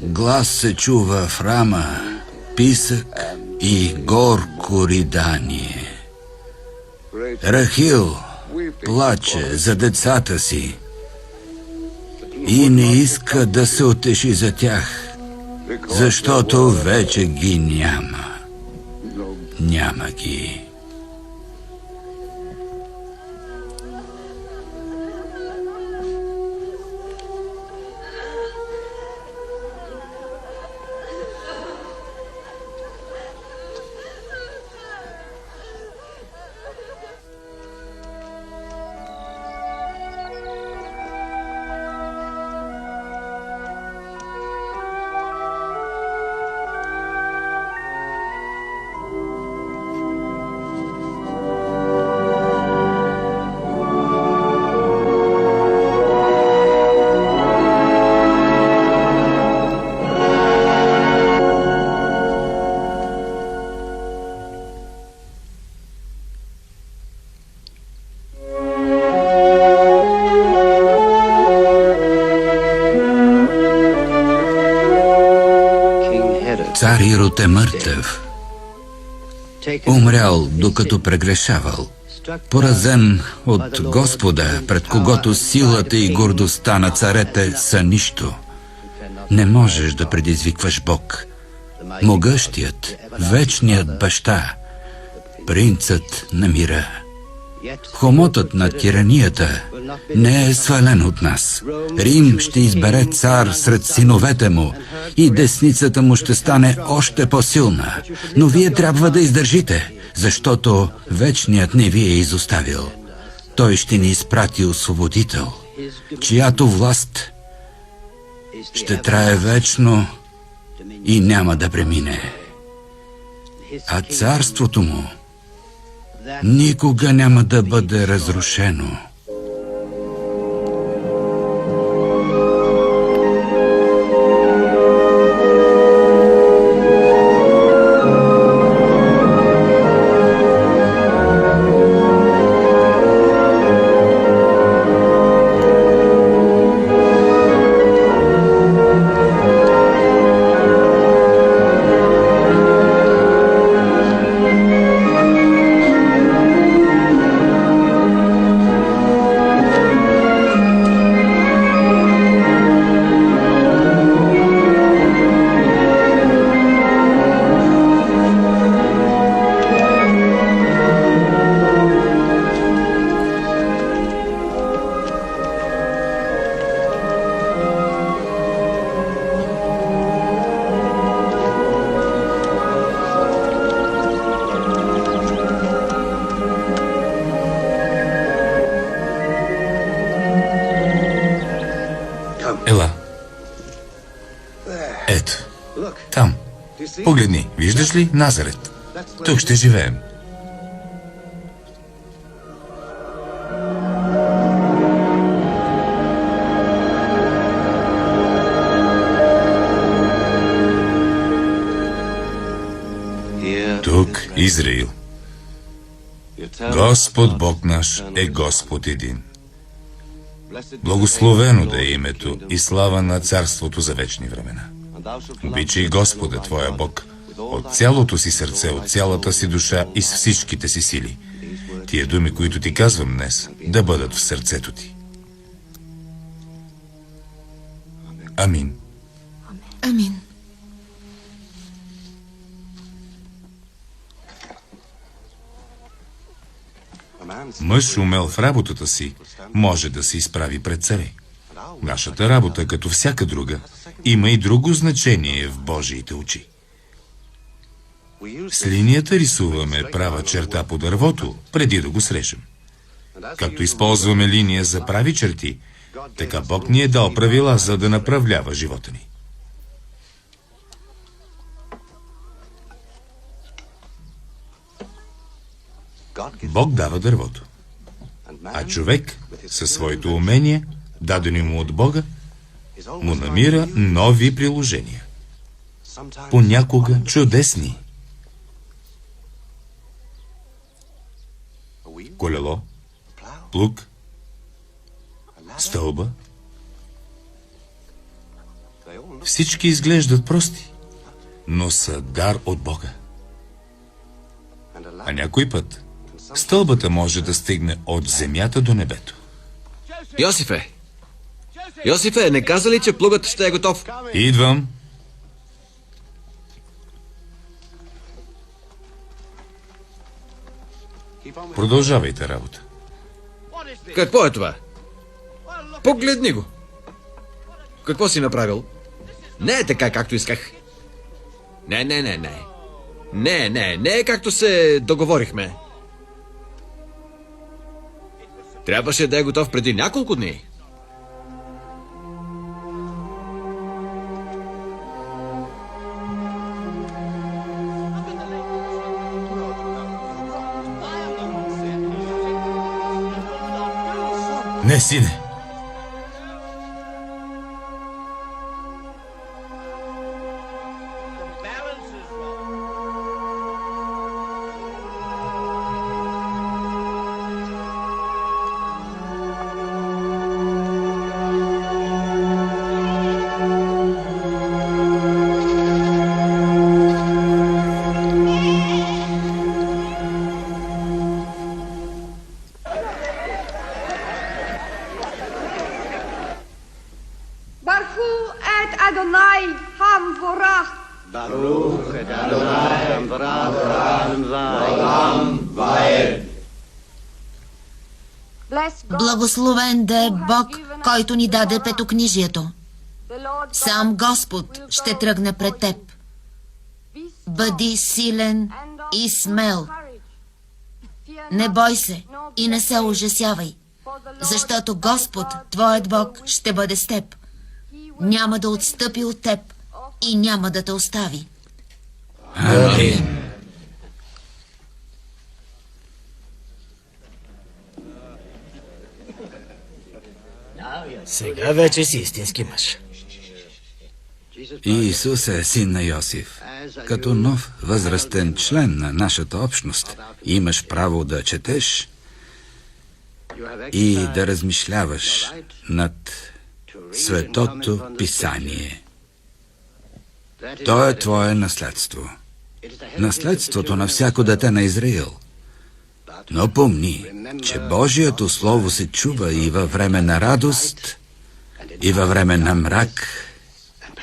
глас се чува в Рама, писък и горко ридание. Рахил плаче за децата си и не иска да се утеши за тях, защото вече ги няма. Няма ги. Цар Ирод е мъртъв, умрял докато прегрешавал, поразен от Господа, пред когото силата и гордостта на царете са нищо. Не можеш да предизвикваш Бог, могъщият, вечният баща, принцът на мира. Хомотът на тиранията не е свален от нас. Рим ще избере цар сред синовете му и десницата му ще стане още по-силна. Но вие трябва да издържите, защото вечният не ви е изоставил. Той ще ни изпрати освободител, чиято власт ще трае вечно и няма да премине. А царството му никога няма да бъде разрушено. Ела. Ето. Там. Погледни. Виждаш ли? Назарет. Тук ще живеем. Тук Израил. Господ Бог наш е Господ един. Благословено да е името и слава на царството за вечни времена. Обичай Господа, твоя Бог, от цялото си сърце, от цялата си душа и с всичките си сили. Тия думи, които ти казвам днес, да бъдат в сърцето ти. Амин. Амин. Мъж умел в работата си може да се изправи пред царе. Нашата работа, като всяка друга, има и друго значение в Божиите очи. С линията рисуваме права черта по дървото, преди да го срежем. Както използваме линия за прави черти, така Бог ни е дал правила, за да направлява живота ни. Бог дава дървото, а човек със своето умение, дадени му от Бога, му намира нови приложения. Понякога чудесни. колело, плуг, стълба. Всички изглеждат прости, но са дар от Бога. А някой път стълбата може да стигне от земята до небето. Йосифе! Йосифе, не каза ли, че плугът ще е готов? Идвам. Продължавайте работа. Какво е това? Погледни го. Какво си направил? Не е така, както исках. Не. Не е както се договорихме. Трябваше да е готов преди няколко дни. Не, сине. Barchu et Adonai Hamvorach. Благословен да е Бог, който ни даде петокнижието. Сам Господ ще тръгне пред теб. Бъди силен и смел. Не бой се и не се ужасявай, защото Господ, твоят Бог, ще бъде с теб. Няма да отстъпи от теб и няма да те остави. Амин. Сега вече си истински мъж. Иисус е син на Йосиф. Като нов възрастен член на нашата общност, имаш право да четеш и да размишляваш над Светото Писание. То е твое наследство. Наследството на всяко дете на Израил. Но помни, че Божието Слово се чува и във време на радост, и във време на мрак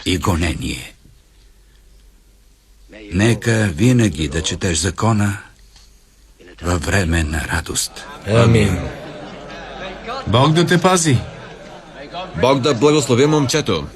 и гонение. Нека винаги да четеш закона във време на радост. Амин. Бог да те пази. Бог да благослови момчето.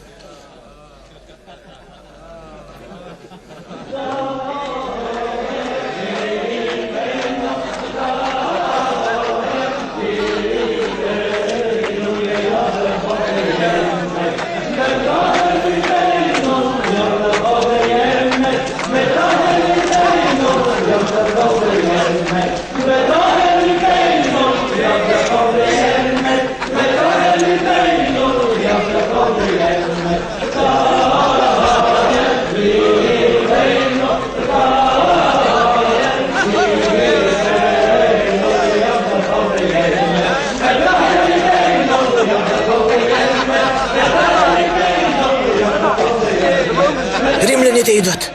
Римляните идват.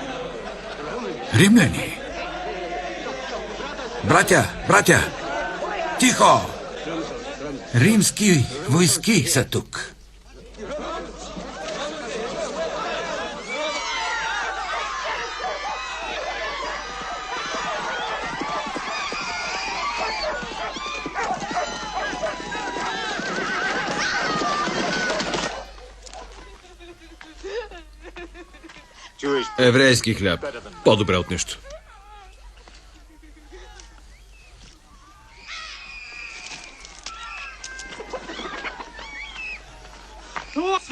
Римляни! Братя! Тихо! Римски войски са тук. Еврейски хляб. По-добре от нищо.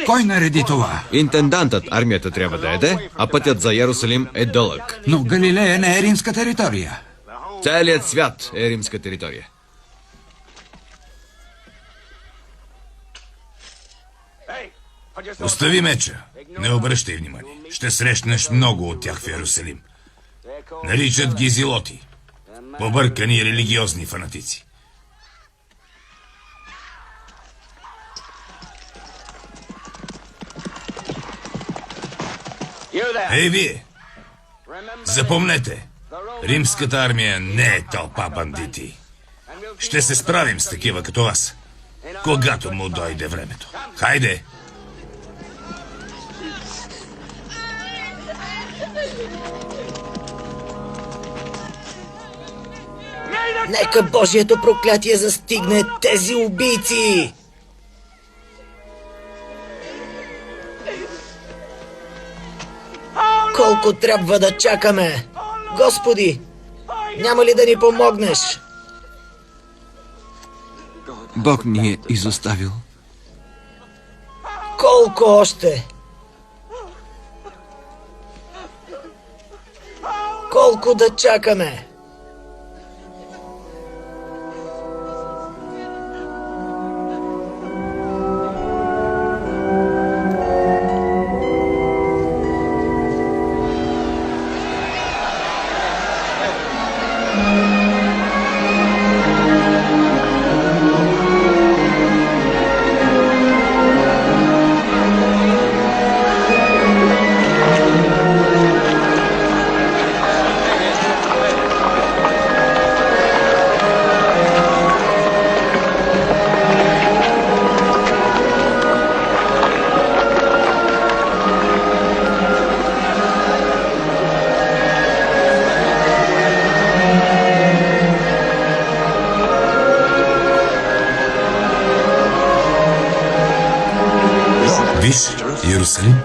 Кой нареди това? Интендантът армията трябва да еде, а пътят за Йерусалим е дълъг. Но Галилея не е римска територия. Целият свят е римска територия. Остави меча. Не обръщай внимание. Ще срещнеш много от тях в Йерусалим. Наричат ги зилоти. Побъркани религиозни фанатици. Ей, вие! Запомнете, римската армия не е тълпа бандити. Ще се справим с такива като вас, когато му дойде времето. Хайде! Нека Божието проклятие застигне тези убийци! Колко трябва да чакаме? Господи, няма ли да ни помогнеш? Бог ни е изоставил. Колко още? Колко да чакаме? Виж, Иерусалим.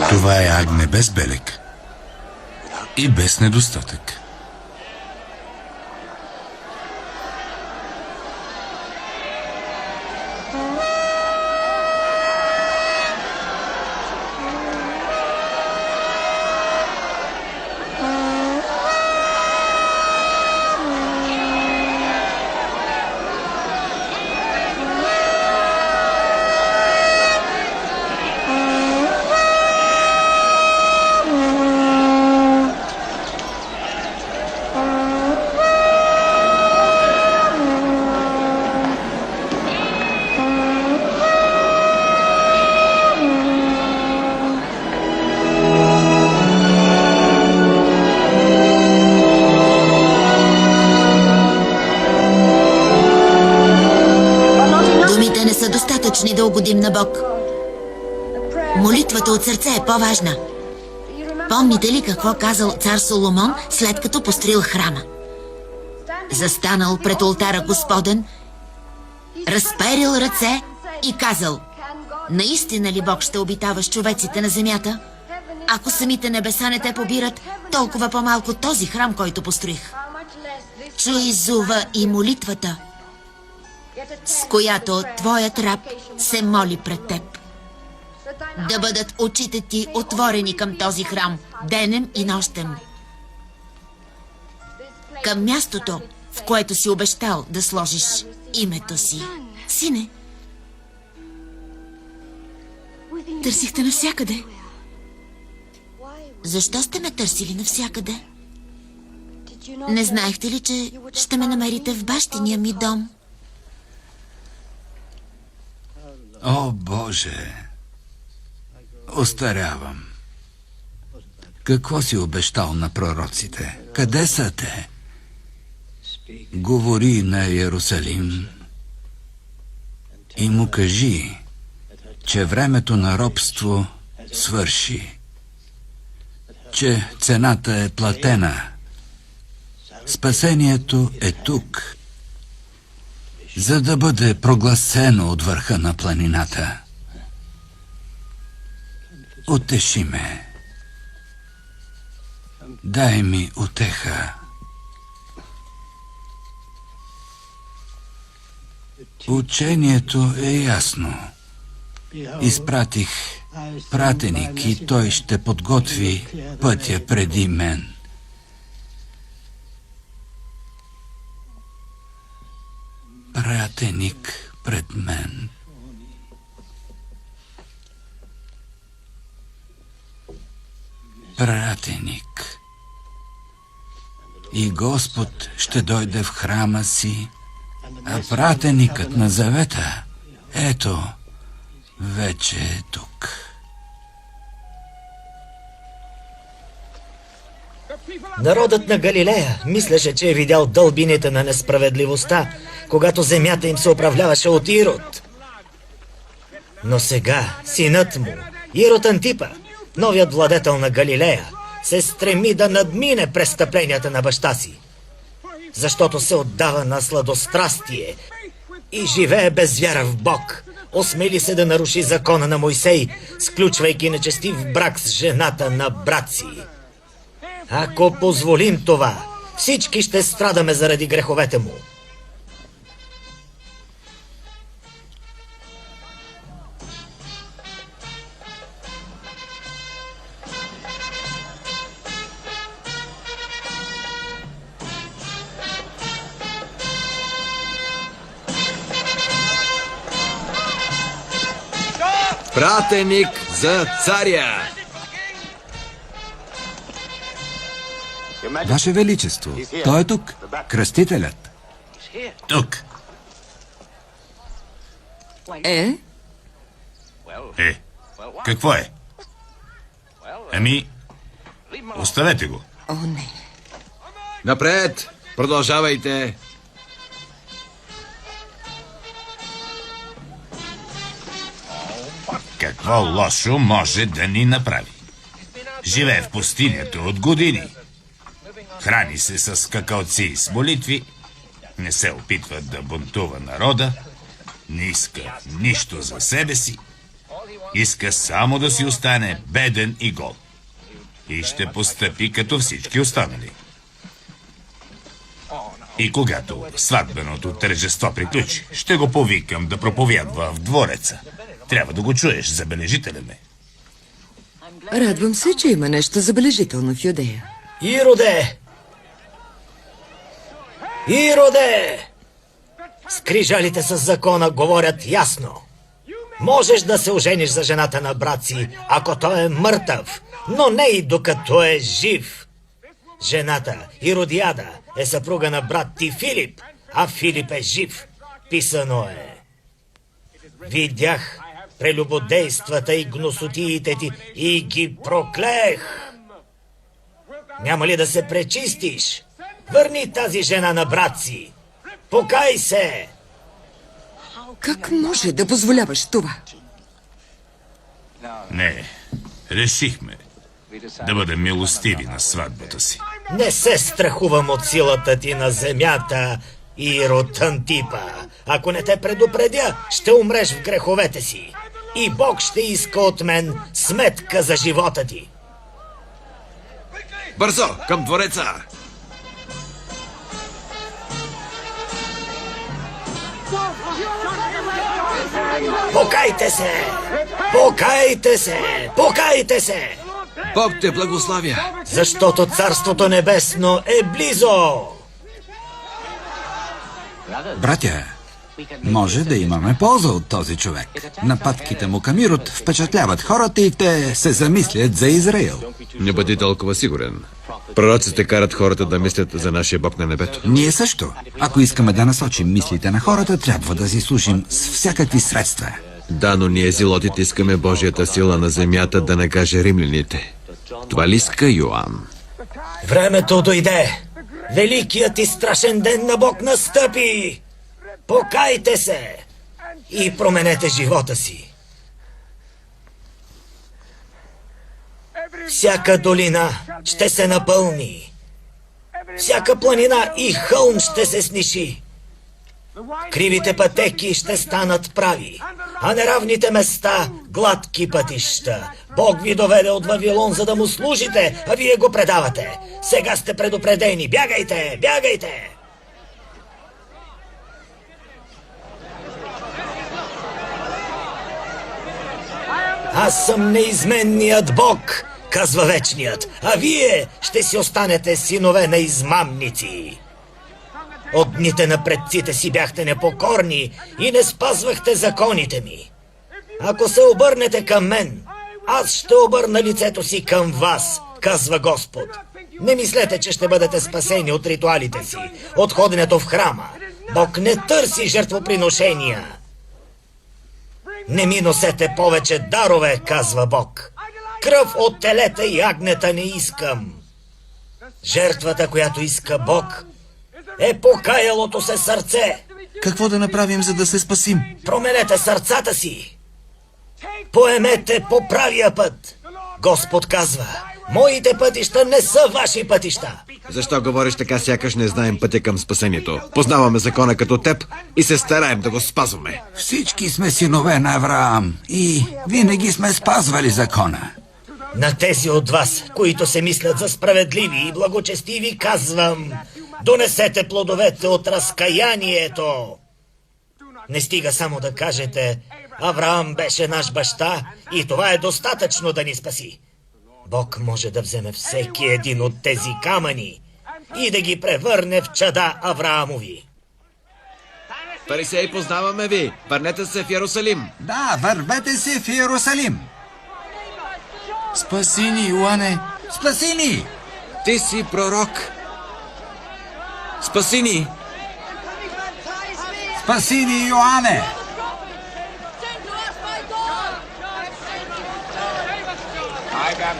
Това е агне без белег и без недостатък. Думите не са достатъчни да угодим на Бог. Молитвата от сърце е по-важна. Помните ли какво казал цар Соломон, след като построил храма? Застанал пред олтара Господен, разперил ръце и казал: наистина ли Бог ще обитава с човеците на земята? Ако самите небеса не те побират, толкова по-малко този храм, който построих. Чуй зува и молитвата, с която твоят раб се моли пред теб. Да бъдат очите ти отворени към този храм, денем и нощем. Към мястото, в което си обещал да сложиш името си. Сине, търсихте навсякъде. Защо сте ме търсили навсякъде? Не знаехте ли, че ще ме намерите в бащиния ми дом? О, Боже! Остарявам. Какво си обещал на пророците? Къде са те? Говори на Иерусалим и му кажи, че времето на робство свърши, че цената е платена. Спасението е тук, за да бъде прогласено от върха на планината. Утеши ме. дай ми утеха. Учението е ясно. Изпратих пратеник и той ще подготви пътя преди мен. Пратеник пред мен. Пратеник. И Господ ще дойде в храма си, а пратеникът на завета, ето, вече е тук. Народът на Галилея мислеше, че е видял дълбините на несправедливостта, когато земята им се управляваше от Ирод. Но сега синът му, Ирод Антипа, новият владетел на Галилея, се стреми да надмине престъпленията на баща си, защото се отдава на сладострастие и живее без вяра в Бог. Осмели се да наруши закона на Мойсей, сключвайки нечестив брак с жената на брат си. Ако позволим това, всички ще страдаме заради греховете му. Пратеник за царя! Ваше Величество, той е тук, кръстителят. Тук. Е? Какво е? Ами, оставете го. О, не. Напред! Продължавайте! Какво лошо може да ни направи? Живее в пустинята от години. Храни се с какаоци и с молитви. Не се опитва да бунтува народа. Не иска нищо за себе си. Иска само да си остане беден и гол. И ще постъпи като всички останали. И когато сватбеното тържество приключи, ще го повикам да проповядва в двореца. Трябва да го чуеш, забележителен е. Радвам се, че има нещо забележително в Юдея. Ироде! Ироде! Скрижалите с закона говорят ясно. Можеш да се ожениш за жената на брат си, ако той е мъртъв, но не и докато е жив. Жената Иродиада е съпруга на брат ти Филип, а Филип е жив. Писано е. Видях прелюбодействата и гносотиите ти и ги проклех. Няма ли да се пречистиш? Върни тази жена на брат си. Покай се! Как може да позволяваш това? Не, решихме да бъдем милостиви на сватбата си. Не се страхувам от силата ти на земята, Ирод Антипа. Ако не те предупредя, ще умреш в греховете си. И Бог ще иска от мен сметка за живота ти. Бързо, към двореца! Покайте се! Покайте се! Покайте се! Бог те благославя! Защото Царството Небесно е близо! Братя, може да имаме полза от този човек. Нападките му към Ирод впечатляват хората и те се замислят за Израил. Не бъди толкова сигурен. Пророците карат хората да мислят за нашия Бог на небето. Ние също. Ако искаме да насочим мислите на хората, трябва да си служим с всякакви средства. Да, но ние зелотите искаме Божията сила на земята да накаже римляните. Това ли иска Йоан? Времето дойде! Великият и страшен ден на Бог настъпи! Покайте се и променете живота си. Всяка долина ще се напълни. Всяка планина и хълм ще се сниши. Кривите пътеки ще станат прави, а неравните места Гладки пътища. Бог ви доведе от Вавилон, за да му служите, а вие го предавате. Сега сте предупредени. Бягайте, бягайте! Аз съм неизменният Бог, казва Вечният, а вие ще си останете синове на измамници. От дните на предците си бяхте непокорни и не спазвахте законите ми. Ако се обърнете към мен, аз ще обърна лицето си към вас, казва Господ. Не мислете, че ще бъдете спасени от ритуалите си, от ходенето в храма. Бог не търси жертвоприношения. Не ми носете повече дарове, казва Бог. Кръв от телета и агнета не искам. Жертвата, която иска Бог, е покаялото се сърце. Какво да направим, за да се спасим? Променете сърцата си. Поемете по правия път. Господ казва, моите пътища не са ваши пътища. Защо говориш така, сякаш не знаем пътя към спасението? Познаваме закона като теб и се стараем да го спазваме. Всички сме синове на Авраам и винаги сме спазвали закона. На тези от вас, които се мислят за справедливи и благочестиви, казвам, донесете плодовете от разкаянието. Не стига само да кажете, Авраам беше наш баща и това е достатъчно да ни спаси. Бог може да вземе всеки един от тези камъни и да ги превърне в чада Авраамови. Фарисеи, познаваме ви. Върнете се в Йерусалим. Да, вървете се в Иерусалим. Спаси ни, Йоане! Спаси ни! Ти си пророк. Спаси ни. Спаси ни, Йоане!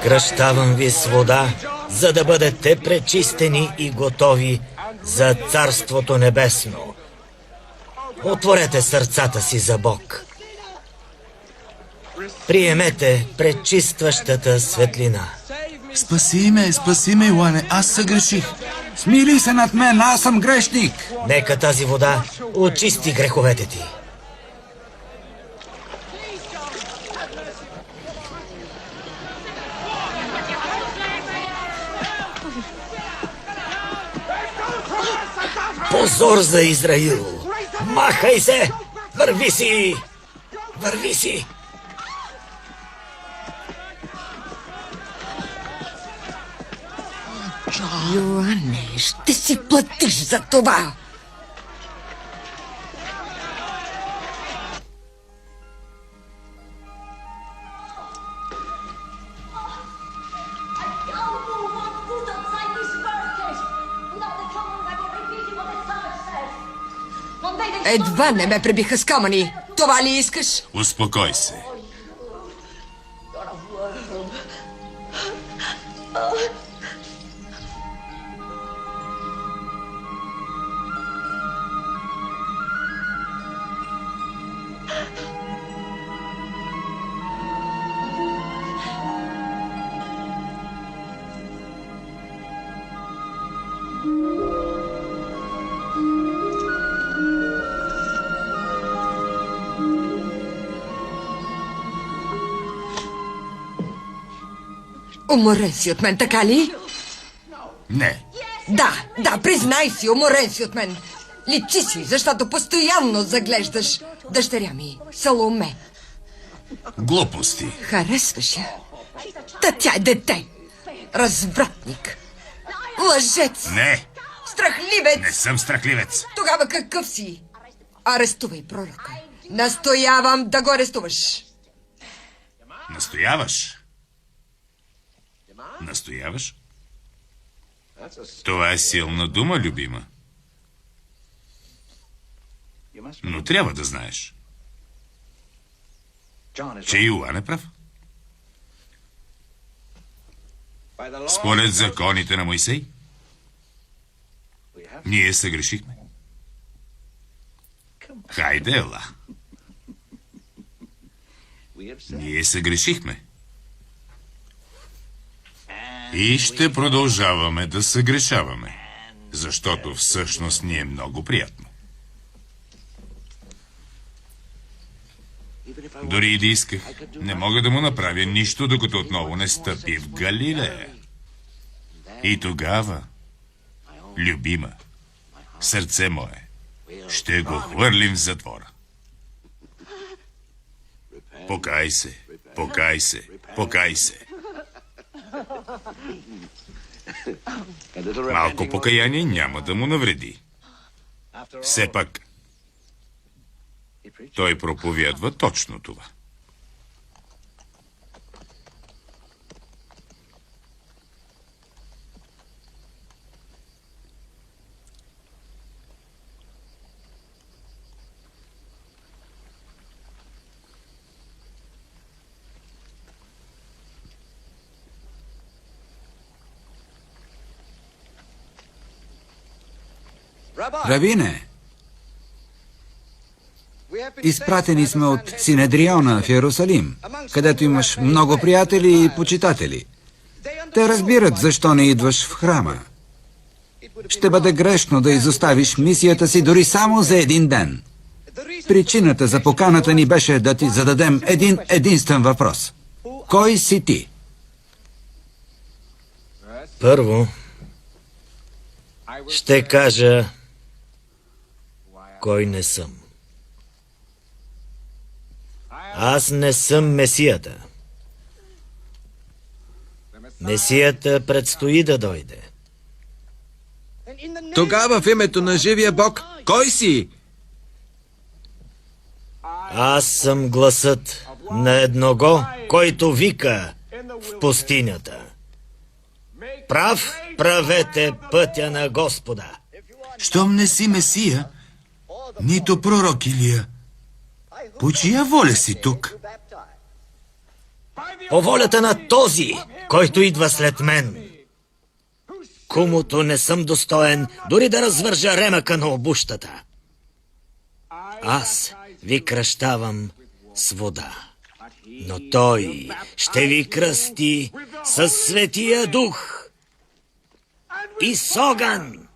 Кръщавам ви с вода, за да бъдете пречистени и готови за Царството Небесно. Отворете сърцата си за Бог. Приемете пречистващата светлина. Спаси ме, Йоане, аз съгреших. Смили се над мен, аз съм грешник. Нека тази вода очисти греховете ти. Позор за Израил! Махай се! Върви си! Върви си! Йоанне, ще си платиш за това. Едва не ме пребиха с камъни. Това ли искаш? Успокой се. Уморен си от мен, така ли? Не. Да, признай си, уморен си от мен. Личи си, защото постоянно заглеждаш дъщеря ми, Саломе. Глупости. Харесваш я? Та тя е дете. Развратник. Лъжец. Не. Страхливец. Не съм страхливец. Тогава какъв си? Арестувай пророка. Настоявам да го арестуваш. Настояваш? Настояваш? Това е силна дума, любима. Но трябва да знаеш, че Йоан е прав. Според законите на Мойсей, ние съгрешихме. Хайде, ела. Ние съгрешихме. И ще продължаваме да съгрешаваме, защото всъщност ни е много приятно. Дори и да исках, не мога да му направя нищо, докато отново не стъпи в Галилея. И тогава, любима, сърце мое, ще го хвърлим в затвора. Покай се, покай се, покай се. Малко покаяние няма да му навреди. Все пак, той проповядва точно това. Равине, изпратени сме от Синедриона в Йерусалим, където имаш много приятели и почитатели. Те разбират защо не идваш в храма. Ще бъде грешно да изоставиш мисията си дори само за един ден. Причината за поканата ни беше да ти зададем един единствен въпрос. Кой си ти? Първо, ще кажа кой не съм. Аз не съм Месията. Месията предстои да дойде. Тогава в името на живия Бог, кой си? Аз съм гласът на едного, който вика в пустинята. Правете пътя на Господа. Щом не си Месия, нито пророк Илия, по чия воля си тук? По волята на този, който идва след мен, комуто не съм достоен дори да развържа ремъка на обущата. Аз ви кръщавам с вода, но той ще ви кръсти със Светия Дух и с огън.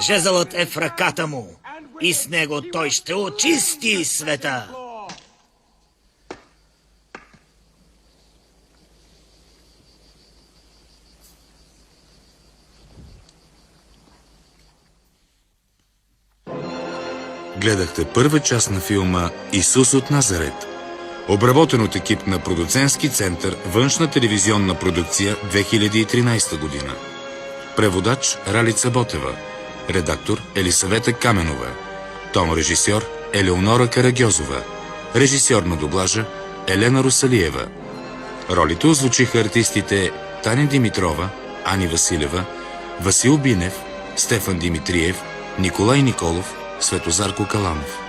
Жезълът е в ръката му и с него той ще очисти света. Гледахте първа част на филма «Исус от Назарет», обработен от екип на продуцентски център Външна телевизионна продукция 2013 година. Преводач Ралица Ботева, редактор Елисавета Каменова, тон режисьор Елеонора Карагьозова, режисьор на дублажа Елена Русалиева. Ролите озвучиха артистите Таня Димитрова, Ани Василева, Васил Бинев, Стефан Димитриев, Николай Николов, Светозар Кокаламов.